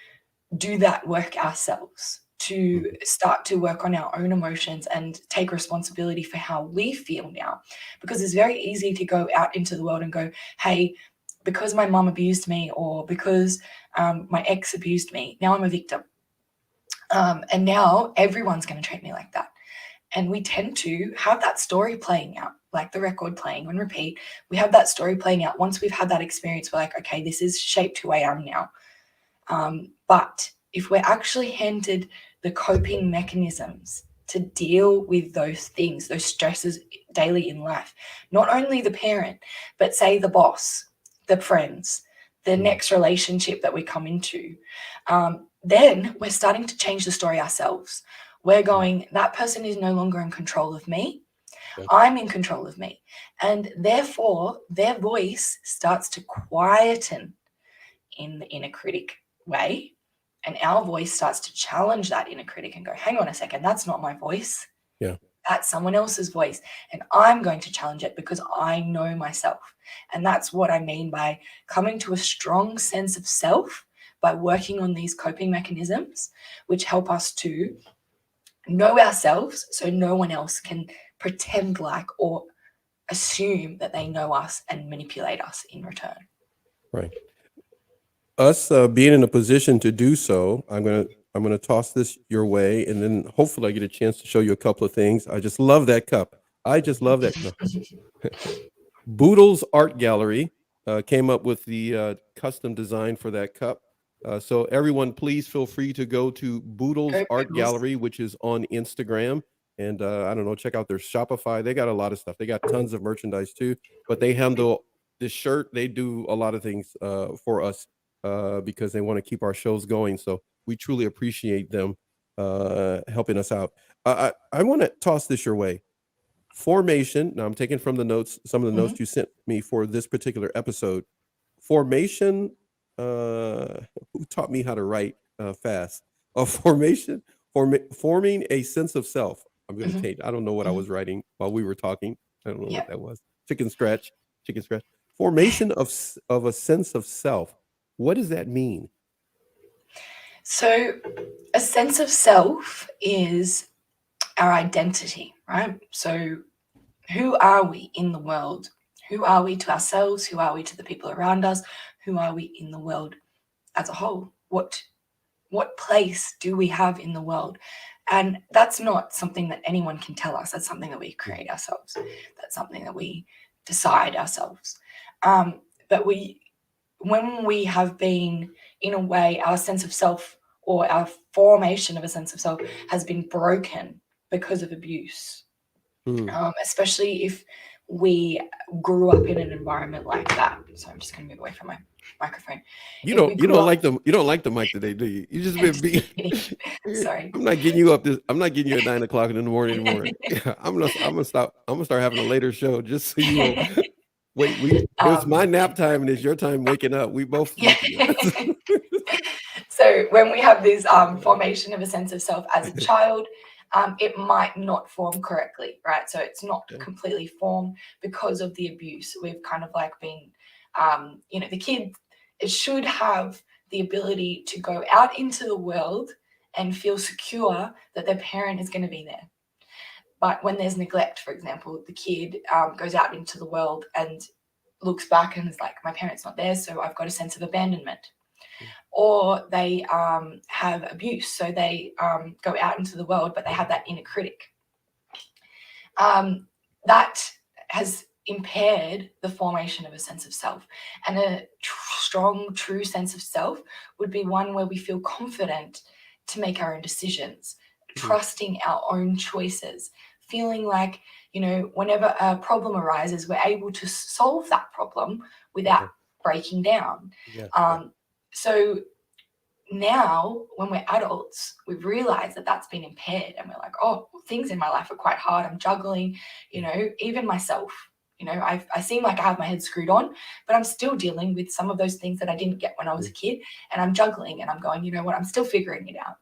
do that work ourselves, to start to work on our own emotions and take responsibility for how we feel now. Because it's very easy to go out into the world and go, hey, because my mom abused me, or because my ex abused me, now I'm a victim. And now everyone's going to treat me like that. And we tend to have that story playing out, like the record playing on repeat. We have that story playing out. Once we've had that experience, we're like, okay, this is shaped who I am now. But if we're actually handed the coping mechanisms to deal with those things, those stresses daily in life, not only the parent, but say the boss, the friends, the next relationship that we come into, then we're starting to change the story ourselves. We're going, that person is no longer in control of me. I'm in control of me. And therefore, their voice starts to quieten in the inner critic way. And our voice starts to challenge that inner critic and go, hang on a second, that's not my voice. Yeah. That's someone else's voice. And I'm going to challenge it because I know myself. And that's what I mean by coming to a strong sense of self by working on these coping mechanisms, which help us to know ourselves so no one else can pretend like or assume that they know us and manipulate us in return. Right. Us being in a position to do so, I'm gonna toss this your way, and then hopefully I get a chance to show you a couple of things. I just love that cup. I just love that. No. Boodle's Art Gallery came up with the custom design for that cup. So everyone, please feel free to go to Boodle's Go Art Googles. Gallery, which is on Instagram. And I don't know, check out their Shopify. They got a lot of stuff. They got tons of merchandise too, but they handle this shirt. They do a lot of things for us because they want to keep our shows going. So we truly appreciate them helping us out. I want to toss this your way. Formation. Now I'm taking from the notes, some of the notes you sent me for this particular episode. Formation. Who taught me how to write fast? Formation. Forming a sense of self. I'm going to take. I don't know what I was writing while we were talking. I don't know what that was. Chicken scratch. Chicken scratch. Formation of a sense of self. What does that mean? So a sense of self is our identity, right? So who are we in the world? Who are we to ourselves? Who are we to the people around us? Who are we in the world as a whole? What place do we have in the world? And that's not something that anyone can tell us. That's something that we create ourselves. That's something that we decide ourselves. But when we have been, in a way, our sense of self or our formation of a sense of self has been broken because of abuse, especially if we grew up in an environment like that. So I'm just going to move away from my microphone. You If we don't grew up, like the mic today, do you? You just I'm been just being. kidding. Sorry. I'm not getting you up this. I'm not getting you at 9 o'clock in the morning anymore. Yeah, I'm gonna stop. I'm gonna start having a later show just so you won't wait. It's my nap time and it's your time waking up. We both Yeah. sleeping. So when we have this formation of a sense of self as a child, it might not form correctly, right? So it's not completely formed because of the abuse. We've kind of like been, the kid, it should have the ability to go out into the world and feel secure that their parent is going to be there. But when there's neglect, for example, the kid goes out into the world and looks back and is like, my parent's not there, so I've got a sense of abandonment. Or they have abuse, so they go out into the world, but they have that inner critic. That has impaired the formation of a sense of self. And a strong, true sense of self would be one where we feel confident to make our own decisions, trusting our own choices, feeling like, whenever a problem arises, we're able to solve that problem without breaking down. So now when we're adults, we've realized that that's been impaired and we're like, oh, things in my life are quite hard. I'm juggling, even myself, I seem like I have my head screwed on, but I'm still dealing with some of those things that I didn't get when I was a kid, and I'm juggling and I'm going, you know what, I'm still figuring it out.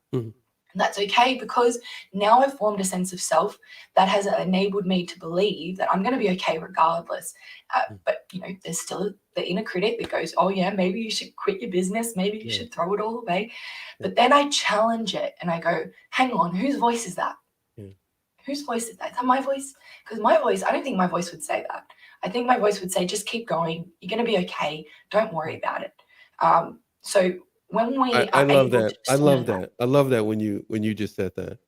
And that's okay, because now I've formed a sense of self that has enabled me to believe that I'm going to be okay regardless. But, there's still the inner critic that goes, oh, yeah, maybe you should quit your business. Maybe you should throw it all away. But then I challenge it and I go, hang on, whose voice is that? Whose voice is that? Is that my voice? Because my voice, I don't think my voice would say that. I think my voice would say, just keep going. You're going to be okay. Don't worry about it. So when we I are love able that. to I love discern that. I love that when you just said that.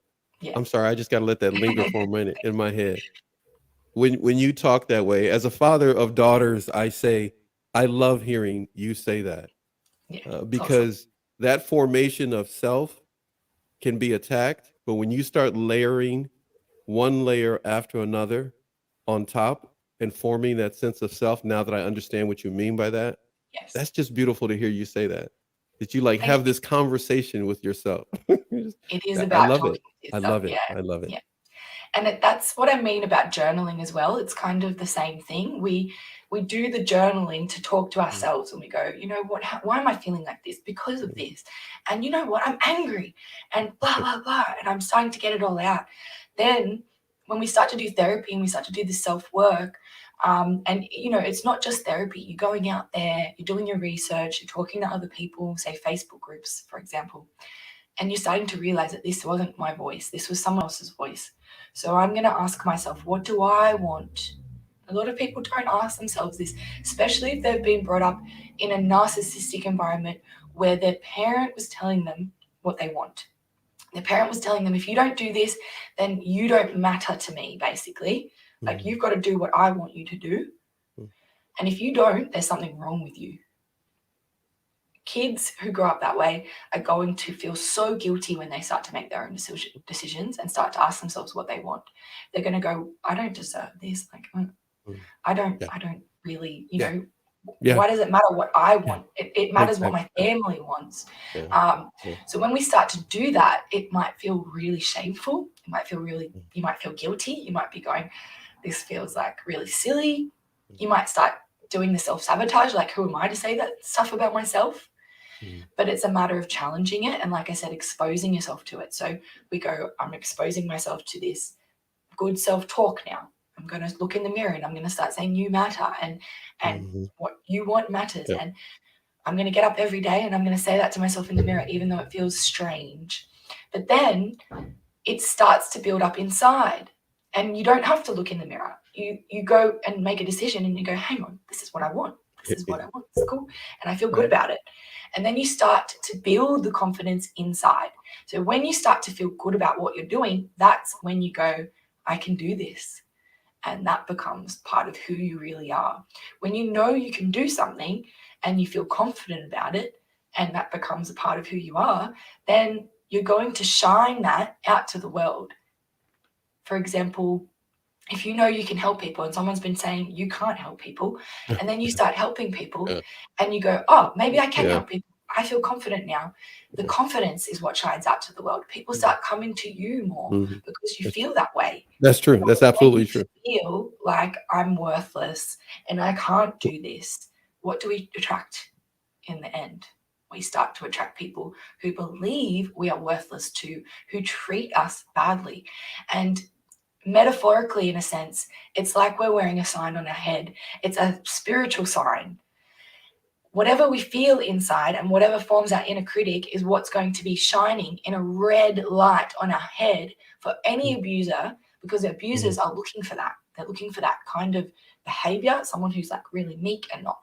Yeah. I'm sorry. I just got to let that linger for a minute in my head. When you talk that way, as a father of daughters, I say, I love hearing you say that, because that formation of self can be attacked. But when you start layering one layer after another on top and forming that sense of self, now that I understand what you mean by that, that's just beautiful to hear you say that. That you like have this conversation with yourself. It is I about love talking it. to I yourself. love it. I love it. Yeah. And that's what I mean about journaling as well. It's kind of the same thing. We do the journaling to talk to ourselves, and we go, you know what, why am I feeling like this? Because of this. And you know what, I'm angry and blah, blah, blah. And I'm starting to get it all out. Then when we start to do therapy and we start to do this self-work, and it's not just therapy. You're going out there, you're doing your research, you're talking to other people, say Facebook groups, for example, and you're starting to realize that this wasn't my voice. This was someone else's voice. So I'm going to ask myself, what do I want? A lot of people don't ask themselves this, especially if they've been brought up in a narcissistic environment where their parent was telling them what they want. Their parent was telling them, if you don't do this, then you don't matter to me, basically. Like, you've got to do what I want you to do. And if you don't, there's something wrong with you. Kids who grow up that way are going to feel so guilty when they start to make their own decisions and start to ask themselves what they want. They're going to go, I don't deserve this. Like, I don't really, why does it matter what I want? It matters what my family wants. So when we start to do that, it might feel really shameful. It might feel you might feel guilty. You might be going, this feels like really silly. You might start doing the self-sabotage, like, who am I to say that stuff about myself? But it's a matter of challenging it. And like I said, exposing yourself to it. So we go, I'm exposing myself to this good self-talk now. I'm going to look in the mirror and I'm going to start saying you matter, and what you want matters. And I'm going to get up every day and I'm going to say that to myself in the mirror, even though it feels strange. But then it starts to build up inside, and you don't have to look in the mirror. You go and make a decision and you go, hang on, this is what I want. This is what I want. It's cool. And I feel good about it. And then you start to build the confidence inside. So when you start to feel good about what you're doing, that's when you go, I can do this. And that becomes part of who you really are. When you know you can do something and you feel confident about it, and that becomes a part of who you are, then you're going to shine that out to the world. For example, if you know you can help people and someone's been saying you can't help people, and then you start helping people Yeah. and you go, oh, maybe I can Yeah. help people. I feel confident now. The Yeah. confidence is what shines out to the world. People start coming to you more Mhm. because you That's feel that way. That's true. That's When absolutely you true. feel like I'm worthless and I can't do this, what do we attract in the end? We start to attract people who believe we are worthless too, who treat us badly. And metaphorically, in a sense, it's like we're wearing a sign on our head. It's a spiritual sign. Whatever we feel inside and whatever forms our inner critic is what's going to be shining in a red light on our head for any abuser, because the abusers are looking for that. They're looking for that kind of behavior, someone who's like really meek and not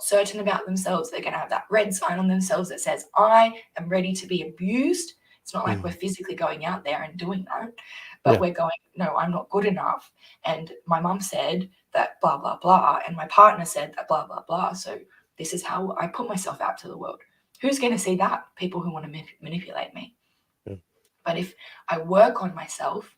certain about themselves. They're going to have that red sign on themselves that says, I am ready to be abused. It's not like we're physically going out there and doing that, but Yeah. we're going, no, I'm not good enough. And my mum said that blah, blah, blah. And my partner said that blah, blah, blah. So this is how I put myself out to the world. Who's going to see that? People who want to manipulate me. Yeah. But if I work on myself,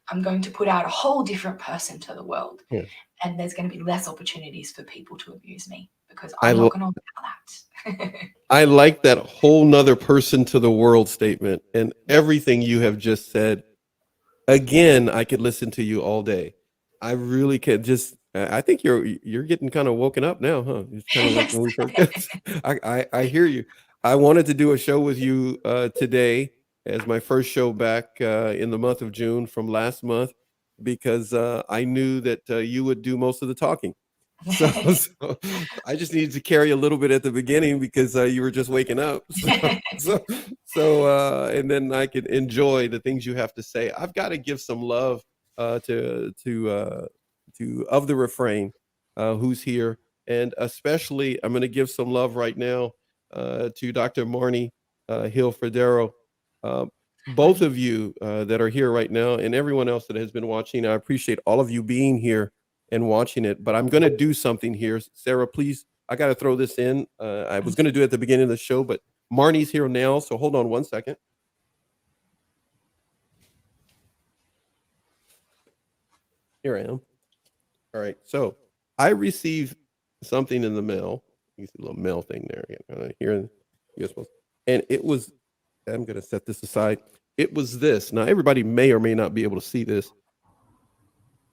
I'm going to put out a whole different person to the world. Yeah. And there's going to be less opportunities for people to abuse me because I I'm l- not going to allow that. I like that whole nother person to the world statement, and Yeah. everything you have just said. Again, I could listen to you all day. I really could. Just I think you're getting kind of woken up now, huh? It's kind of like Yes. when we first I hear you. I wanted to do a show with you today as my first show back in the month of June from last month, because I knew that you would do most of the talking. So I just needed to carry a little bit at the beginning because you were just waking up. So, and then I could enjoy the things you have to say. I've got to give some love to of the refrain, who's here, and especially I'm going to give some love right now to Dr. Marnie Hill Fredero. Um, both Money. of you that are here right now, and everyone else that has been watching. I appreciate all of you being here and watching it. But I'm going to do something here. Sarah, please, I got to throw this in. I was going to do it at the beginning of the show, but Marnie's here now. So hold on one second. Here I am. All right. So I received something in the mail. You see a little mail thing there here in US Post. And it was, I'm going to set this aside. It was this. Now, everybody may or may not be able to see this.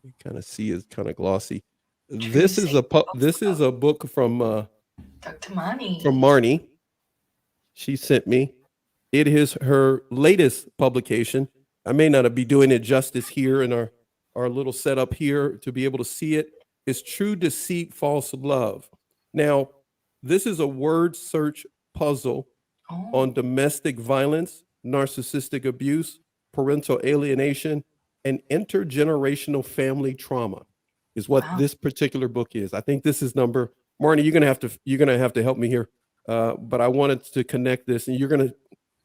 You kind of see it's kind of glossy. True This is a book Dr. Money. Marnie. She sent me. It is her latest publication. I may not be doing it justice here in our little setup here to be able to see it. It's True Deceit, False Love. Now, this is a word search puzzle on Oh, domestic violence, narcissistic abuse, parental alienation, and intergenerational family trauma is what wow. this particular book is. I think this is number Marnie, you're gonna have to help me here. But I wanted to connect this, and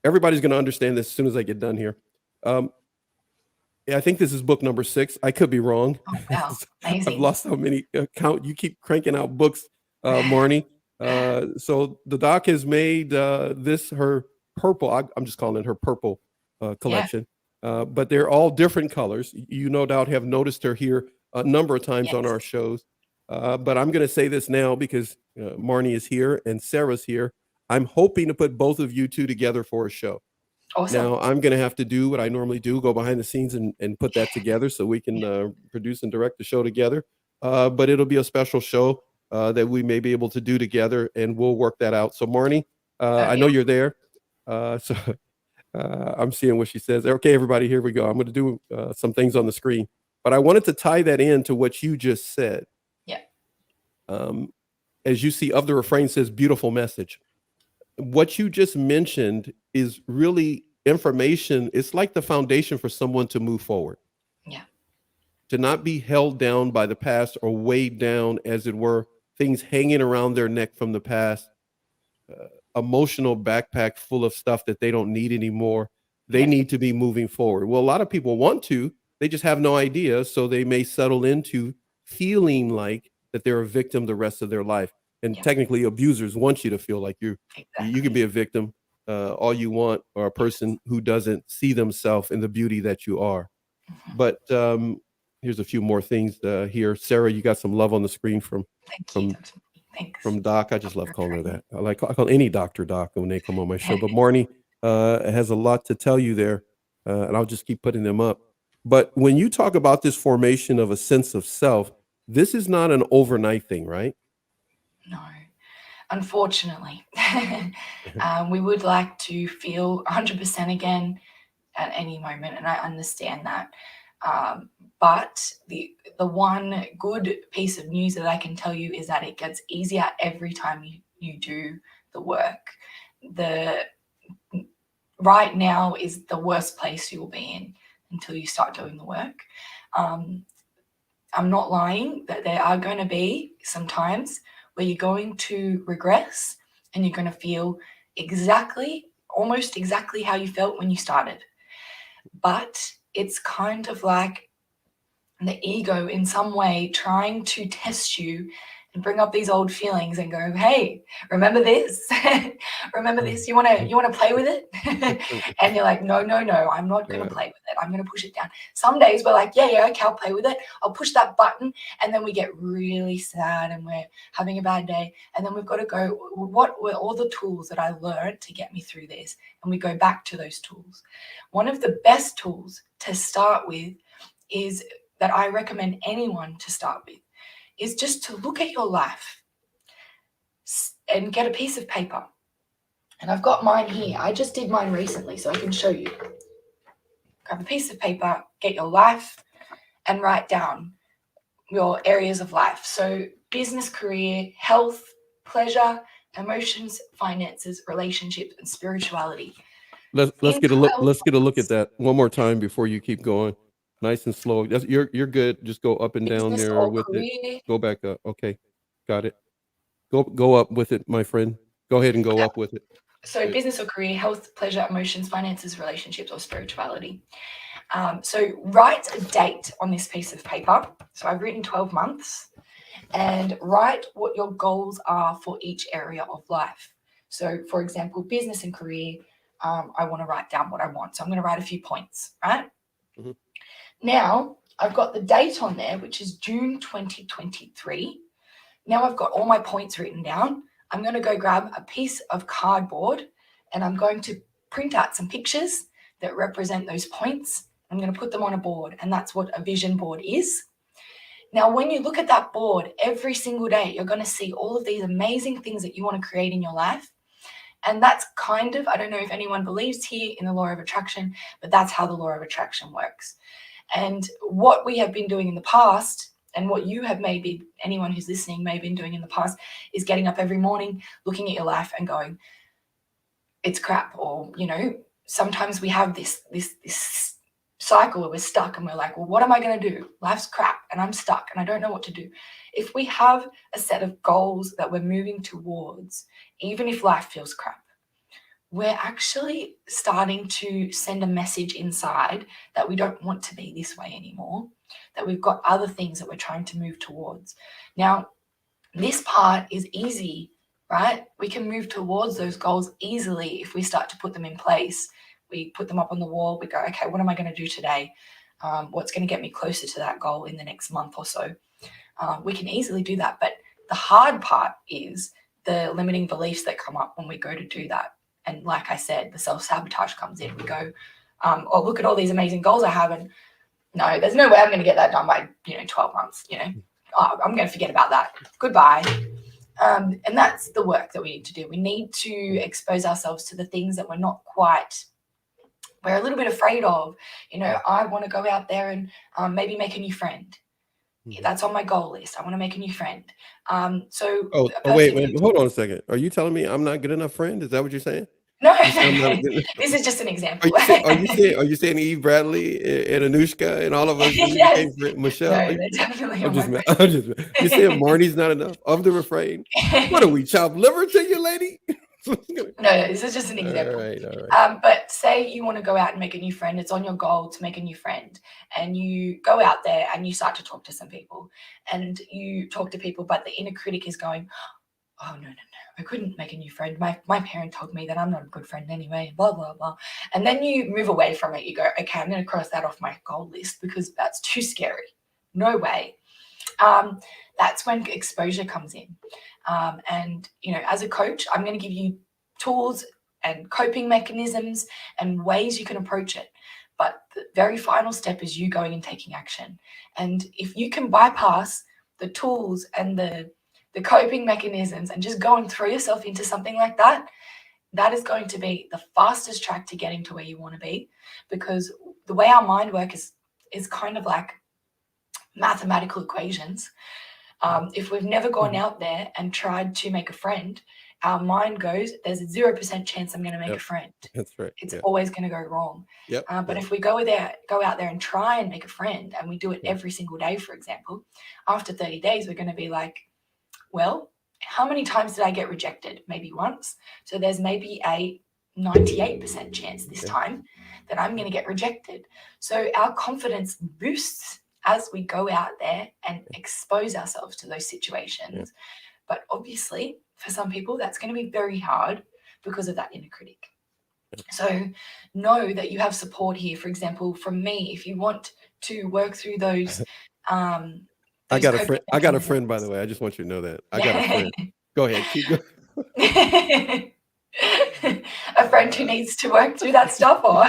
everybody's gonna understand this as soon as I get done here. Um, yeah, I think this is book number 6. I could be wrong. Oh, wow. I've Amazing. lost so many count. You keep cranking out books, Marnie. So the doc has made this her purple. I'm just calling it her purple Yeah. collection. But they're all different colors. You no doubt have noticed her here a number of times on our Yes. shows. But I'm going to say this now because Marnie is here and Sarah's here. I'm hoping to put both of you two together for a show. Awesome. Now I'm going to have to do what I normally do, go behind the scenes and put that together so we can produce and direct the show together. But it'll be a special show that we may be able to do together, and we'll work that out. So Marnie, That'd I be know you're there. So I'm seeing what she says. Okay, everybody, here we go. I'm going to do some things on the screen, but I wanted to tie that into what you just said. Yeah. Um, as you see, of the refrain says beautiful message. What you just mentioned is really information. It's like the foundation for someone to move forward, Yeah. to not be held down by the past or weighed down, as it were, things hanging around their neck from the past, emotional backpack full of stuff that they don't need anymore. They Yeah. need to be moving forward. Well, a lot of people want to, they just have no idea. So they may settle into feeling like that they're a victim the rest of their life. And Yeah. technically, abusers want you to feel like you can be Exactly. a victim all you want, or a person who doesn't see themselves in the beauty that you are. Mhm. But Here's a few more things here. Sarah, you got some love on the screen Thank you, from Dr. Thanks. from Doc. I just love Dr. calling her Refrain. that. I call any doctor Doc when they come on my show. But Marnie has a lot to tell you there, and I'll just keep putting them up. But when you talk about this formation of a sense of self, this is not an overnight thing, right? No, unfortunately. We would like to feel 100% again at any moment, and I understand that. But the one good piece of news that I can tell you is that it gets easier every time you do the work. Right now is the worst place you will be in until you start doing the work. I'm not lying that there are going to be some times where you're going to regress and you're going to feel almost exactly how you felt when you started. But it's kind of like the ego in some way trying to test you and bring up these old feelings and go, hey, remember this? Remember this? You want to play with it? And you're like, no, I'm not going to play with it. I'm going to push it down. Some days we're like, yeah, okay, I'll play with it. I'll push that button. And then we get really sad and we're having a bad day. And then we've got to go, what were all the tools that I learned to get me through this? And we go back to those tools. One of the best tools to start with is that I recommend anyone to start with is just to look at your life and get a piece of paper. And I've got mine here. I just did mine recently, so I can show you. Grab a piece of paper, get your life, and write down your areas of life. So business, career, health, pleasure, emotions, finances, relationships, and spirituality. Let's get a look at that one more time before you keep going. Nice and slow. You're good. Just go up and down Business there or with it. career. Go back up. Okay, got it. Go up with it, my friend. Go ahead and go up with it. So business or career, health, pleasure, emotions, finances, relationships, or spirituality. So write a date on this piece of paper. So I've written 12 months and write what your goals are for each area of life. So for example, business and career, I want to write down what I want. So I'm going to write a few points, right? Mm-hmm. Now I've got the date on there, which is June 2023. Now I've got all my points written down. I'm going to go grab a piece of cardboard and I'm going to print out some pictures that represent those points. I'm going to put them on a board, and that's what a vision board is. Now, when you look at that board every single day, you're going to see all of these amazing things that you want to create in your life. And that's kind of, I don't know if anyone believes here in the law of attraction, but that's how the law of attraction works. And what we have been doing in the past, and what you have maybe, anyone who's listening may have been doing in the past, is getting up every morning, looking at your life and going, it's crap. Or, sometimes we have this cycle where we're stuck and we're like, well, what am I going to do? Life's crap and I'm stuck and I don't know what to do. If we have a set of goals that we're moving towards, even if life feels crap, we're actually starting to send a message inside that we don't want to be this way anymore, that we've got other things that we're trying to move towards. Now, this part is easy, right? We can move towards those goals easily if we start to put them in place. We put them up on the wall. We go, okay, what am I going to do today? What's going to get me closer to that goal in the next month or so? We can easily do that. But the hard part is the limiting beliefs that come up when we go to do that. And like I said, the self-sabotage comes in. We go, oh, look at all these amazing goals I have. And no, there's no way I'm going to get that done by, 12 months, Oh, I'm going to forget about that. Goodbye. And that's the work that we need to do. We need to expose ourselves to the things that we're a little bit afraid of. I want to go out there and maybe make a new friend. That's on my goal list. I want to make a new friend. Wait, hold on a second. Are you telling me I'm not good enough friend? Is that what you're saying? No, this is just an example. Are you saying Eve Bradley and Anushka and all of us? Yes. Michelle? No, they're definitely I'm just you saying Marnie's not enough of the refrain? What are we, chop liver to you, lady? No, this is just an example. All right. But say you want to go out and make a new friend. It's on your goal to make a new friend. And you go out there and you start to talk to some people. And you talk to people, but the inner critic is going, oh, no. I couldn't make a new friend. My parent told me that I'm not a good friend anyway, blah, blah, blah. And then you move away from it. You go, okay, I'm going to cross that off my goal list because that's too scary. no way. That's when exposure comes in. And, as a coach, I'm going to give you tools and coping mechanisms and ways you can approach it. But the very final step is you going and taking action. And if you can bypass the tools and the coping mechanisms and just go and throw yourself into something like that, that is going to be the fastest track to getting to where you want to be. Because the way our mind works is kind of like mathematical equations. If we've never gone out there and tried to make a friend, our mind goes, there's a 0% chance I'm going to make a friend. That's right. It's always going to go wrong. But if we go out there and try and make a friend, and we do it every single day, for example, after 30 days, we're going to be like, well, how many times did I get rejected? Maybe once. So there's maybe a 98% chance this time that I'm going to get rejected. So our confidence boosts as we go out there and expose ourselves to those situations. But obviously, for some people, that's going to be very hard because of that inner critic. So know that you have support here. For example, from me, if you want to work through those I got a friend, by the way. I just want you to know that. I got a friend. Go ahead. Keep going. A friend who needs to work through that stuff, or?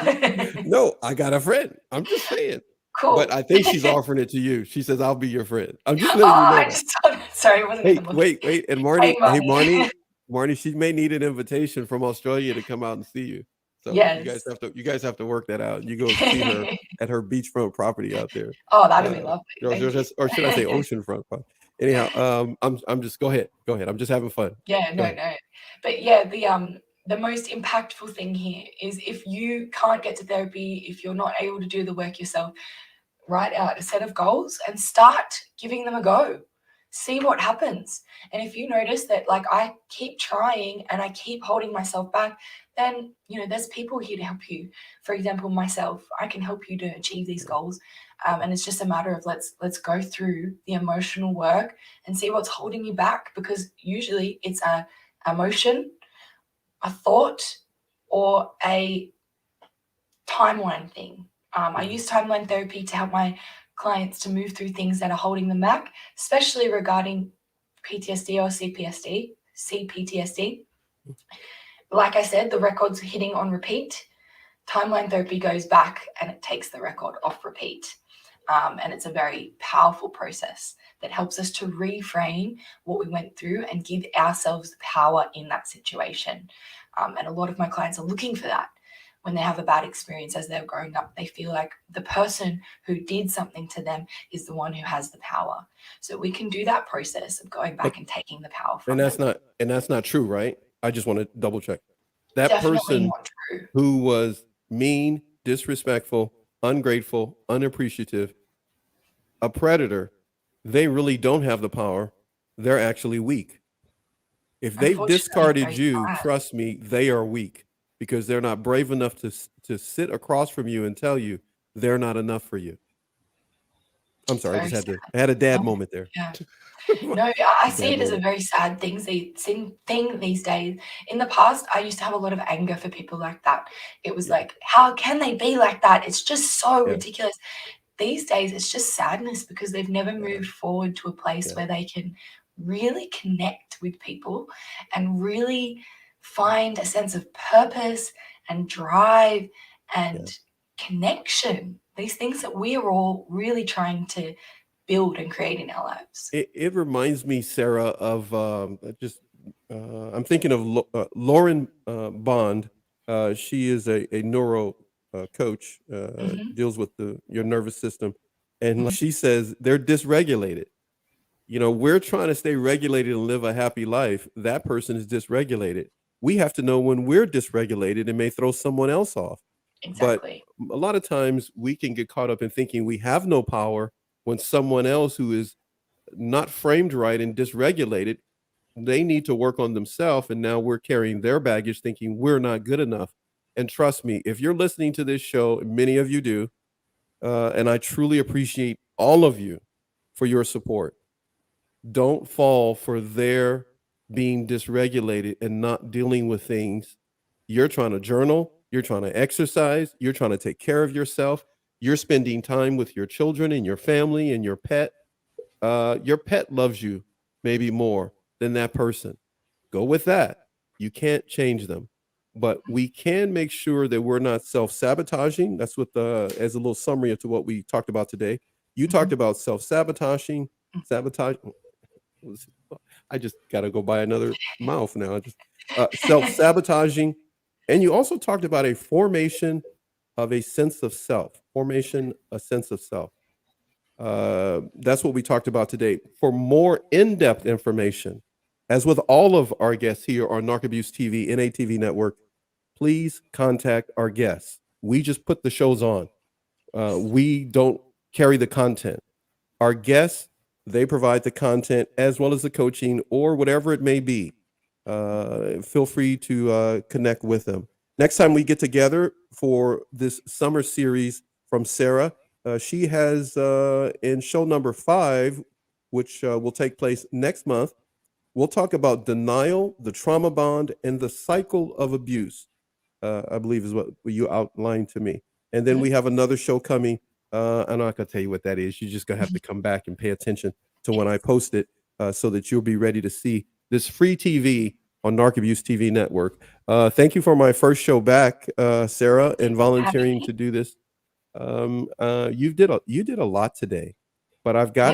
No, I got a friend. I'm just saying. Cool. But I think she's offering it to you. She says, I'll be your friend. I'm just letting you know. Sorry, it wasn't. Hey, wait. And Marnie, she may need an invitation from Australia to come out and see you. So you guys have to work that out. You go see her at her beachfront property out there. Oh, that'd be lovely. Or should I say oceanfront? Anyhow, I'm just go ahead. I'm just having fun. Yeah, no. But yeah, the most impactful thing here is if you can't get to therapy, if you're not able to do the work yourself, write out a set of goals and start giving them a go. See what happens. And if you notice that, like, I keep trying and I keep holding myself back, then, there's people here to help you. For example, myself, I can help you to achieve these goals. And it's just a matter of let's go through the emotional work and see what's holding you back, because usually it's a emotion, a thought, or a timeline thing. I use timeline therapy to help my clients to move through things that are holding them back, especially regarding PTSD or c-ptsd. Like I said, the record's hitting on repeat. Timeline therapy goes back and it takes the record off repeat. And it's a very powerful process that helps us to reframe what we went through and give ourselves the power in that situation. And a lot of my clients are looking for that. When they have a bad experience as they're growing up, they feel like the person who did something to them is the one who has the power. So we can do that process of going back and taking the power from them. And that's not true, right? I just want to double check. That Definitely person not true. Who was mean, disrespectful, ungrateful, unappreciative, a predator, they really don't have the power. They're actually weak. If they've discarded you, trust me, they are weak, because they're not brave enough to sit across from you and tell you they're not enough for you. I'm sorry, I had a dad moment there. Yeah. No, I see it as a very sad thing these days. In the past, I used to have a lot of anger for people like that. It was like, how can they be like that? It's just so ridiculous. These days, it's just sadness because they've never moved forward to a place where they can really connect with people and really find a sense of purpose and drive and connection. These things that we are all really trying to build and create in our lives. It reminds me, Sarah, of I'm thinking of Lauren Bond. She is a neuro coach, deals with your nervous system. And she says they're dysregulated. We're trying to stay regulated and live a happy life. That person is dysregulated. We have to know when we're dysregulated and may throw someone else off. Exactly. But a lot of times we can get caught up in thinking we have no power when someone else who is not framed right and dysregulated, they need to work on themselves. And now we're carrying their baggage thinking we're not good enough. And trust me, if you're listening to this show, many of you do, and I truly appreciate all of you for your support. Don't fall for their being dysregulated and not dealing with things. You're trying to journal, you're trying to exercise, you're trying to take care of yourself. You're spending time with your children and your family and your pet. Your pet loves you maybe more than that person. Go with that. You can't change them, but we can make sure that we're not self-sabotaging. That's what as a little summary to what we talked about today. You talked Mhm. about self-sabotaging, sabotage. I just got to go buy another mouth now. I just self-sabotaging, and you also talked about a formation of a sense of self. Formation, a sense of self. That's what we talked about today. For more in-depth information, as with all of our guests here on Narc Abuse TV, NATV Network, please contact our guests. We just put the shows on. We don't carry the content. Our guests, they provide the content as well as the coaching or whatever it may be. Feel free to connect with them. Next time we get together for this summer series from Sarah, she has in show number 5, which will take place next month, we'll talk about denial, the trauma bond, and the cycle of abuse. I believe is what you outlined to me. And then we Mhm. have another show coming. I'm not gonna tell you what that is. You're just gonna have to come back and pay attention to when I Yes. post it, so that you'll be ready to see this free TV on Narc Abuse TV Network. Thank you for my first show back, Sarah, and Thanks for having volunteering me. to do this. You did a lot today, but Yeah. I've got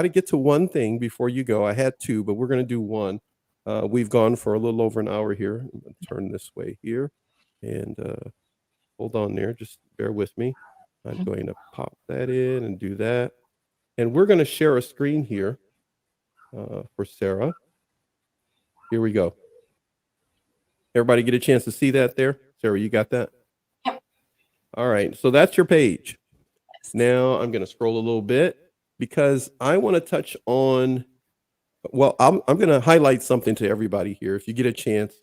to get to one thing before you go. I had two, but we're gonna do one. We've gone for a little over an hour here. I'm gonna turn this way here, and hold on there. Just bear with me. I'm Mhm. going to pop that in and do that, and we're gonna share a screen here for Sarah. Here we go. Everybody get a chance to see that there, Sarah. You got that? Yep. All right. So that's your page. Yes. Now I'm going to scroll a little bit because I want to touch on, well, I'm going to highlight something to everybody here. If you get a chance,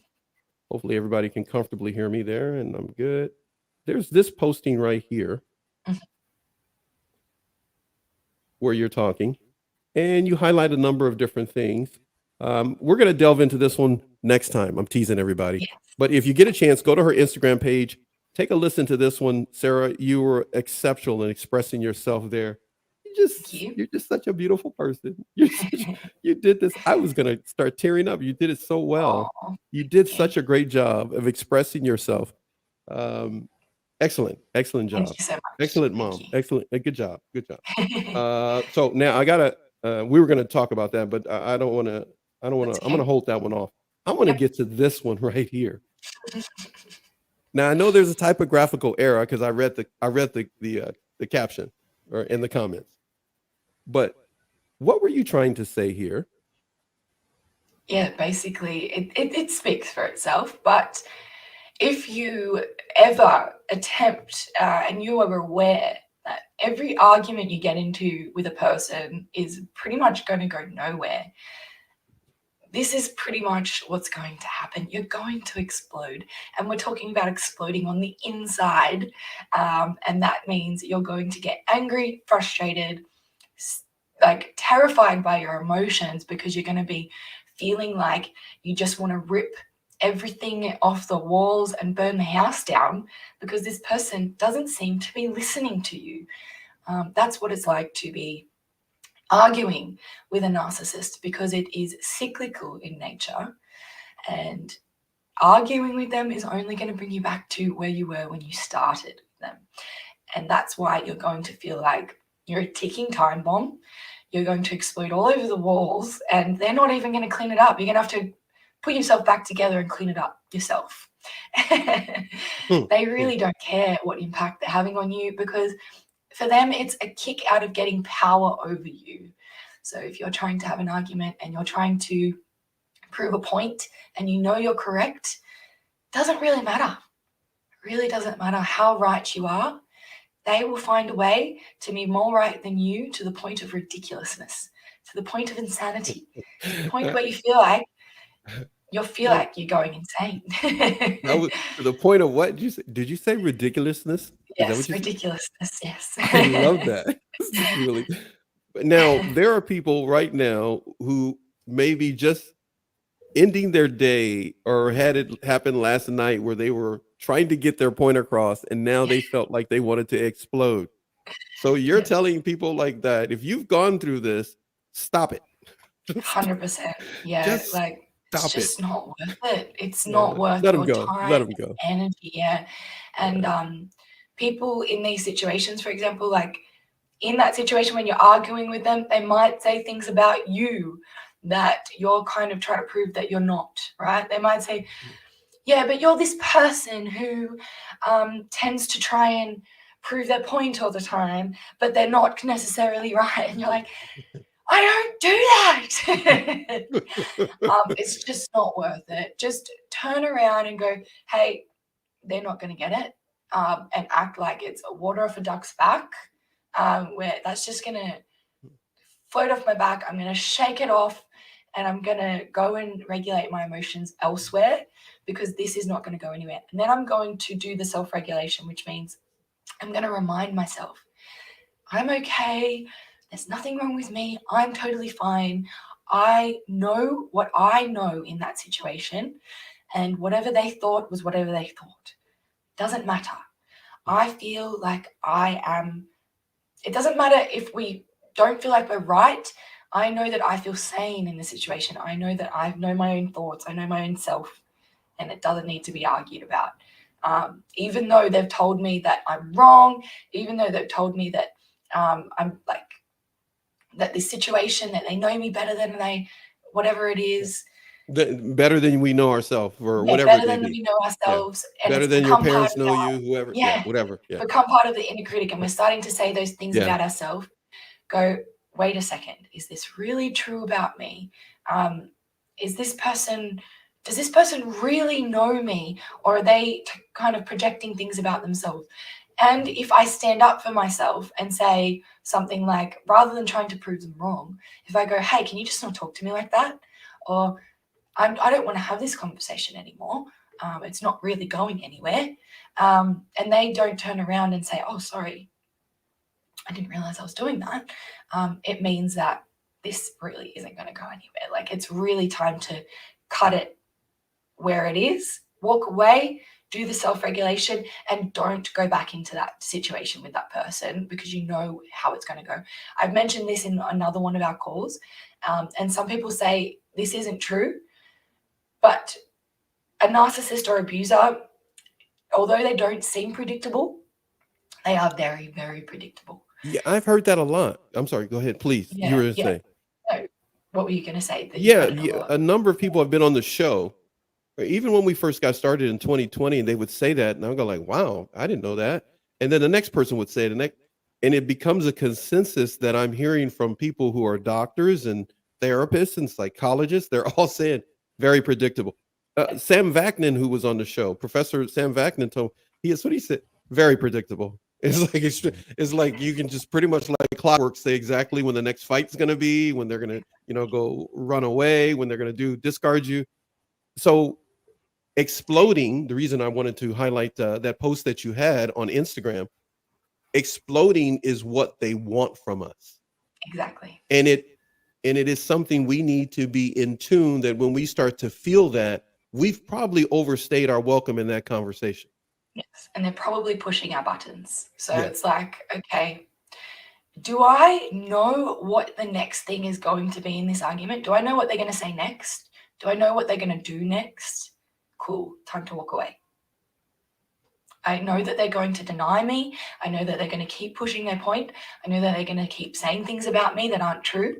hopefully everybody can comfortably hear me there and I'm good. There's this posting right here Mhm. where you're talking and you highlight a number of different things. We're going to delve into this one next time. I'm teasing everybody. Yes. But if you get a chance, go to her Instagram page, take a listen to this one. Sarah, you were exceptional in expressing yourself there. Thank you. You're just such a beautiful person. You did this. I was gonna start tearing up. You did it so well. Oh, You did thank such a great job of expressing yourself. Um, excellent thank job. you so much. Excellent Thank mom. you. Excellent. Good job. Good job. So now I gotta. We were gonna talk about that, but I don't want to. I don't want That's to. I'm gonna okay. hold that one off. I want to Yep. get to this one right here. Now I know there's a typographical error because I read the caption or in the comments. But what were you trying to say here? Yeah, basically, it speaks for itself. But if you ever attempt and you are aware that every argument you get into with a person is pretty much going to go nowhere, this is pretty much what's going to happen. You're going to explode. And we're talking about exploding on the inside. And that means you're going to get angry, frustrated, like terrified by your emotions because you're going to be feeling like you just want to rip everything off the walls and burn the house down because this person doesn't seem to be listening to you. That's what it's like to be arguing with a narcissist because it is cyclical in nature, and arguing with them is only going to bring you back to where you were when you started them. And that's why you're going to feel like you're a ticking time bomb. You're going to explode all over the walls and they're not even going to clean it up. You're going to have to put yourself back together and clean it up yourself. Hmm, They hmm. really don't care what impact they're having on you because for them, it's a kick out of getting power over you. So if you're trying to have an argument and you're trying to prove a point and you know you're correct, doesn't really matter. It really doesn't matter how right you are. They will find a way to be more right than you to the point of ridiculousness, to the point of insanity, to the point Uh, where you feel like that, you're going insane. that was to the point of what did you say? Did you say ridiculousness? Is that what Yes, you said? ridiculousness. Yes. I love that. This is really. But now there are people right now who maybe just ending their day or had it happen last night where they were trying to get their point across, and now they felt like they wanted to explode. So you're Yes. telling people like that, if you've gone through this, stop it. 100%. Yeah, Just like, it's stop it. just not worth it. It's Yeah. not worth Let them your go. time Let them go. and energy, yeah. And, Yeah. people in these situations, for example, like, in that situation when you're arguing with them, they might say things about you that you're kind of trying to prove that you're not, right? They might say, yeah, but you're this person who tends to try and prove their point all the time, but they're not necessarily right. And you're like, I don't do that. It's just not worth it. Just turn around and go, hey, they're not going to get it, and act like it's a water off a duck's back, where that's just going to float off my back. I'm going to shake it off, and I'm going to go and regulate my emotions elsewhere, because this is not going to go anywhere. And then I'm going to do the self-regulation, which means I'm going to remind myself, I'm okay. There's nothing wrong with me. I'm totally fine. I know what I know in that situation, and whatever they thought was whatever they thought. Doesn't matter. I feel like I am. It doesn't matter if we don't feel like we're right. I know that I feel sane in the situation. I know that I know my own thoughts. I know my own self, and it doesn't need to be argued about. Even though they've told me that I'm wrong, even though they've told me that I'm like, that this situation, that they know me better than they, whatever it is. Better than we know ourselves, or Yeah, whatever it better may than be. we know Yeah. ourselves, and Better it's than your become part parents of know our, you, whoever. Yeah. yeah, Whatever. Yeah. become part of the inner critic, and we're starting to say those things Yeah. about ourselves. Go, wait a second, is this really true about me? Is this person, does this person really know me, or are they kind of projecting things about themselves? And if I stand up for myself and say something like, rather than trying to prove them wrong, if I go, hey, can you just not talk to me like that? Or I don't want to have this conversation anymore. It's not really going anywhere. And they don't turn around and say, oh, sorry, I didn't realize I was doing that. It means that this really isn't going to go anywhere. Like, it's really time to cut it where it is, walk away, do the self-regulation, and don't go back into that situation with that person, because you know how it's going to go. I've mentioned this in another one of our calls, and some people say this isn't true, but a narcissist or abuser, although they don't seem predictable, they are very, very predictable. Yeah, I've heard that a lot. I'm sorry. Go ahead, please. You Yeah, were yeah. saying. So, what were you going to say? That you've Yeah, heard it a yeah. lot. A number of people have been on the show, even when we first got started in 2020, and they would say that, and I go like, "Wow, I didn't know that." And then the next person would say it, and it becomes a consensus that I'm hearing from people who are doctors and therapists and psychologists. They're all saying very predictable. Sam Vaknin, who was on the show, Professor Sam Vaknin, told that's what he said. Very predictable. It's like you can just pretty much like clockwork say exactly when the next fight's going to be, when they're going to go run away, when they're going to discard you. So exploding, the reason I wanted to highlight that post that you had on Instagram, exploding is what they want from us. Exactly. And it is something we need to be in tune, that when we start to feel that, we've probably overstayed our welcome in that conversation. Yes. And they're probably pushing our buttons. So Yeah. it's like, okay, do I know what the next thing is going to be in this argument? Do I know what they're going to say next? Do I know what they're going to do next? Cool, time to walk away. I know that they're going to deny me. I know that they're going to keep pushing their point. I know that they're going to keep saying things about me that aren't true.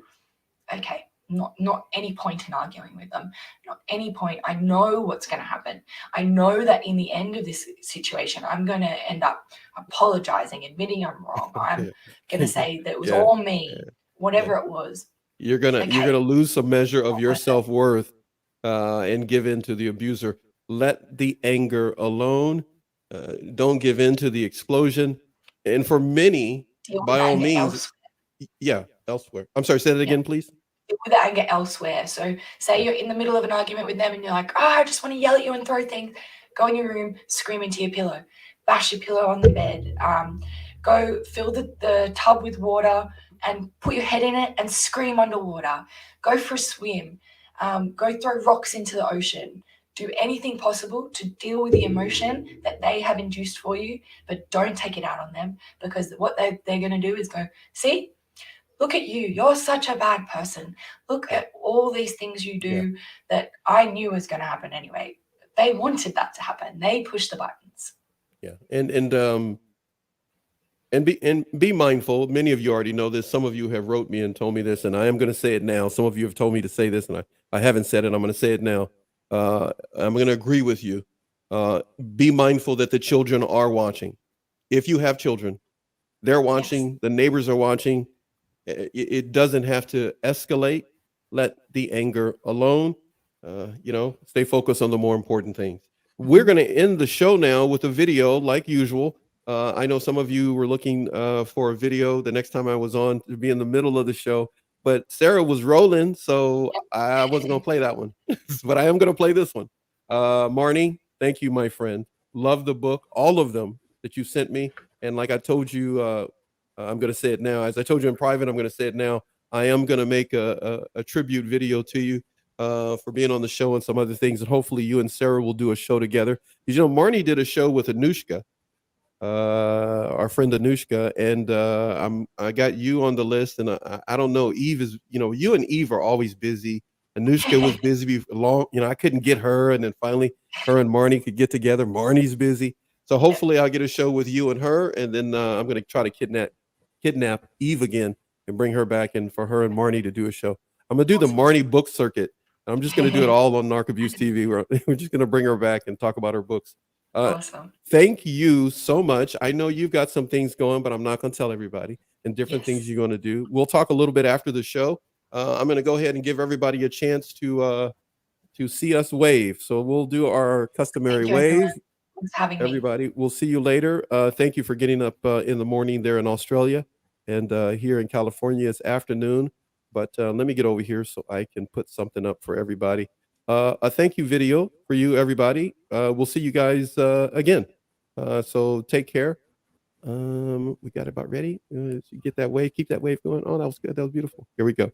Okay, not any point in arguing with them. Not any point. I know what's going to happen. I know that in the end of this situation, I'm going to end up apologizing, admitting I'm wrong. I'm going to say that it was Yeah. all me, Yeah. whatever it was. You're gonna lose some measure of your self-worth and give in to the abuser. Let the anger alone. Don't give in to the explosion. And for many, Deal with by all anger means, elsewhere. elsewhere. I'm sorry, say that again, please. Deal with anger elsewhere. So say you're in the middle of an argument with them and you're like, I just want to yell at you and throw things. Go in your room, scream into your pillow, bash your pillow on the bed, go fill the tub with water and put your head in it and scream underwater. Go for a swim. Go throw rocks into the ocean. do anything possible to deal with the emotion that they have induced for you, but don't take it out on them, because what they're going to do is go, see, look at you, you're such a bad person. Look at all these things you do that I knew was going to happen anyway. They wanted that to happen. They pushed the buttons. Yeah. And be mindful. Many of you already know this. Some of you have wrote me and told me this, and I am going to say it now. Some of you have told me to say this, and I haven't said it. I'm going to say it now. I'm going to agree with you. Be mindful that the children are watching. If you have children, they're watching. Yes. The neighbors are watching. It doesn't have to escalate. Let the anger alone. Stay focused on the more important things. We're going to end the show now with a video like usual. I know some of you were looking for a video the next time I was on to be in the middle of the show, but Sarah was rolling, so I wasn't going to play that one. But I am going to play this one. Marnie, thank you, my friend. Love the book, all of them that you sent me. And like I told you, I'm going to say it now. As I told you in private, I'm going to say it now. I am going to make a tribute video to you for being on the show and some other things. And hopefully you and Sarah will do a show together. Because, Marnie did a show with Anushka, our friend Anushka, and I got you on the list. And I don't know, Eve is, you and Eve are always busy. Anushka was busy long, I couldn't get her. And then finally her and Marnie could get together. Marnie's busy. So hopefully I'll get a show with you and her. And then I'm going to try to kidnap Eve again and bring her back, and for her and Marnie to do a show. I'm going to do the Marnie book circuit. I'm just going to do it all on Narc Abuse TV. We're just going to bring her back and talk about her books. Awesome. Thank you so much. I know you've got some things going, but I'm not going to tell everybody, and different things you're going to do. We'll talk a little bit after the show. I'm going to go ahead and give everybody a chance to see us wave. So we'll do our customary wave. Thanks for having everybody. We'll see you later. Thank you for getting up in the morning there in Australia, and here in California it's afternoon. But let me get over here so I can put something up for everybody. A thank you video for you, everybody. We'll see you guys again. So take care. We got it about ready. Get that wave, keep that wave going. Oh, that was good. That was beautiful. Here we go.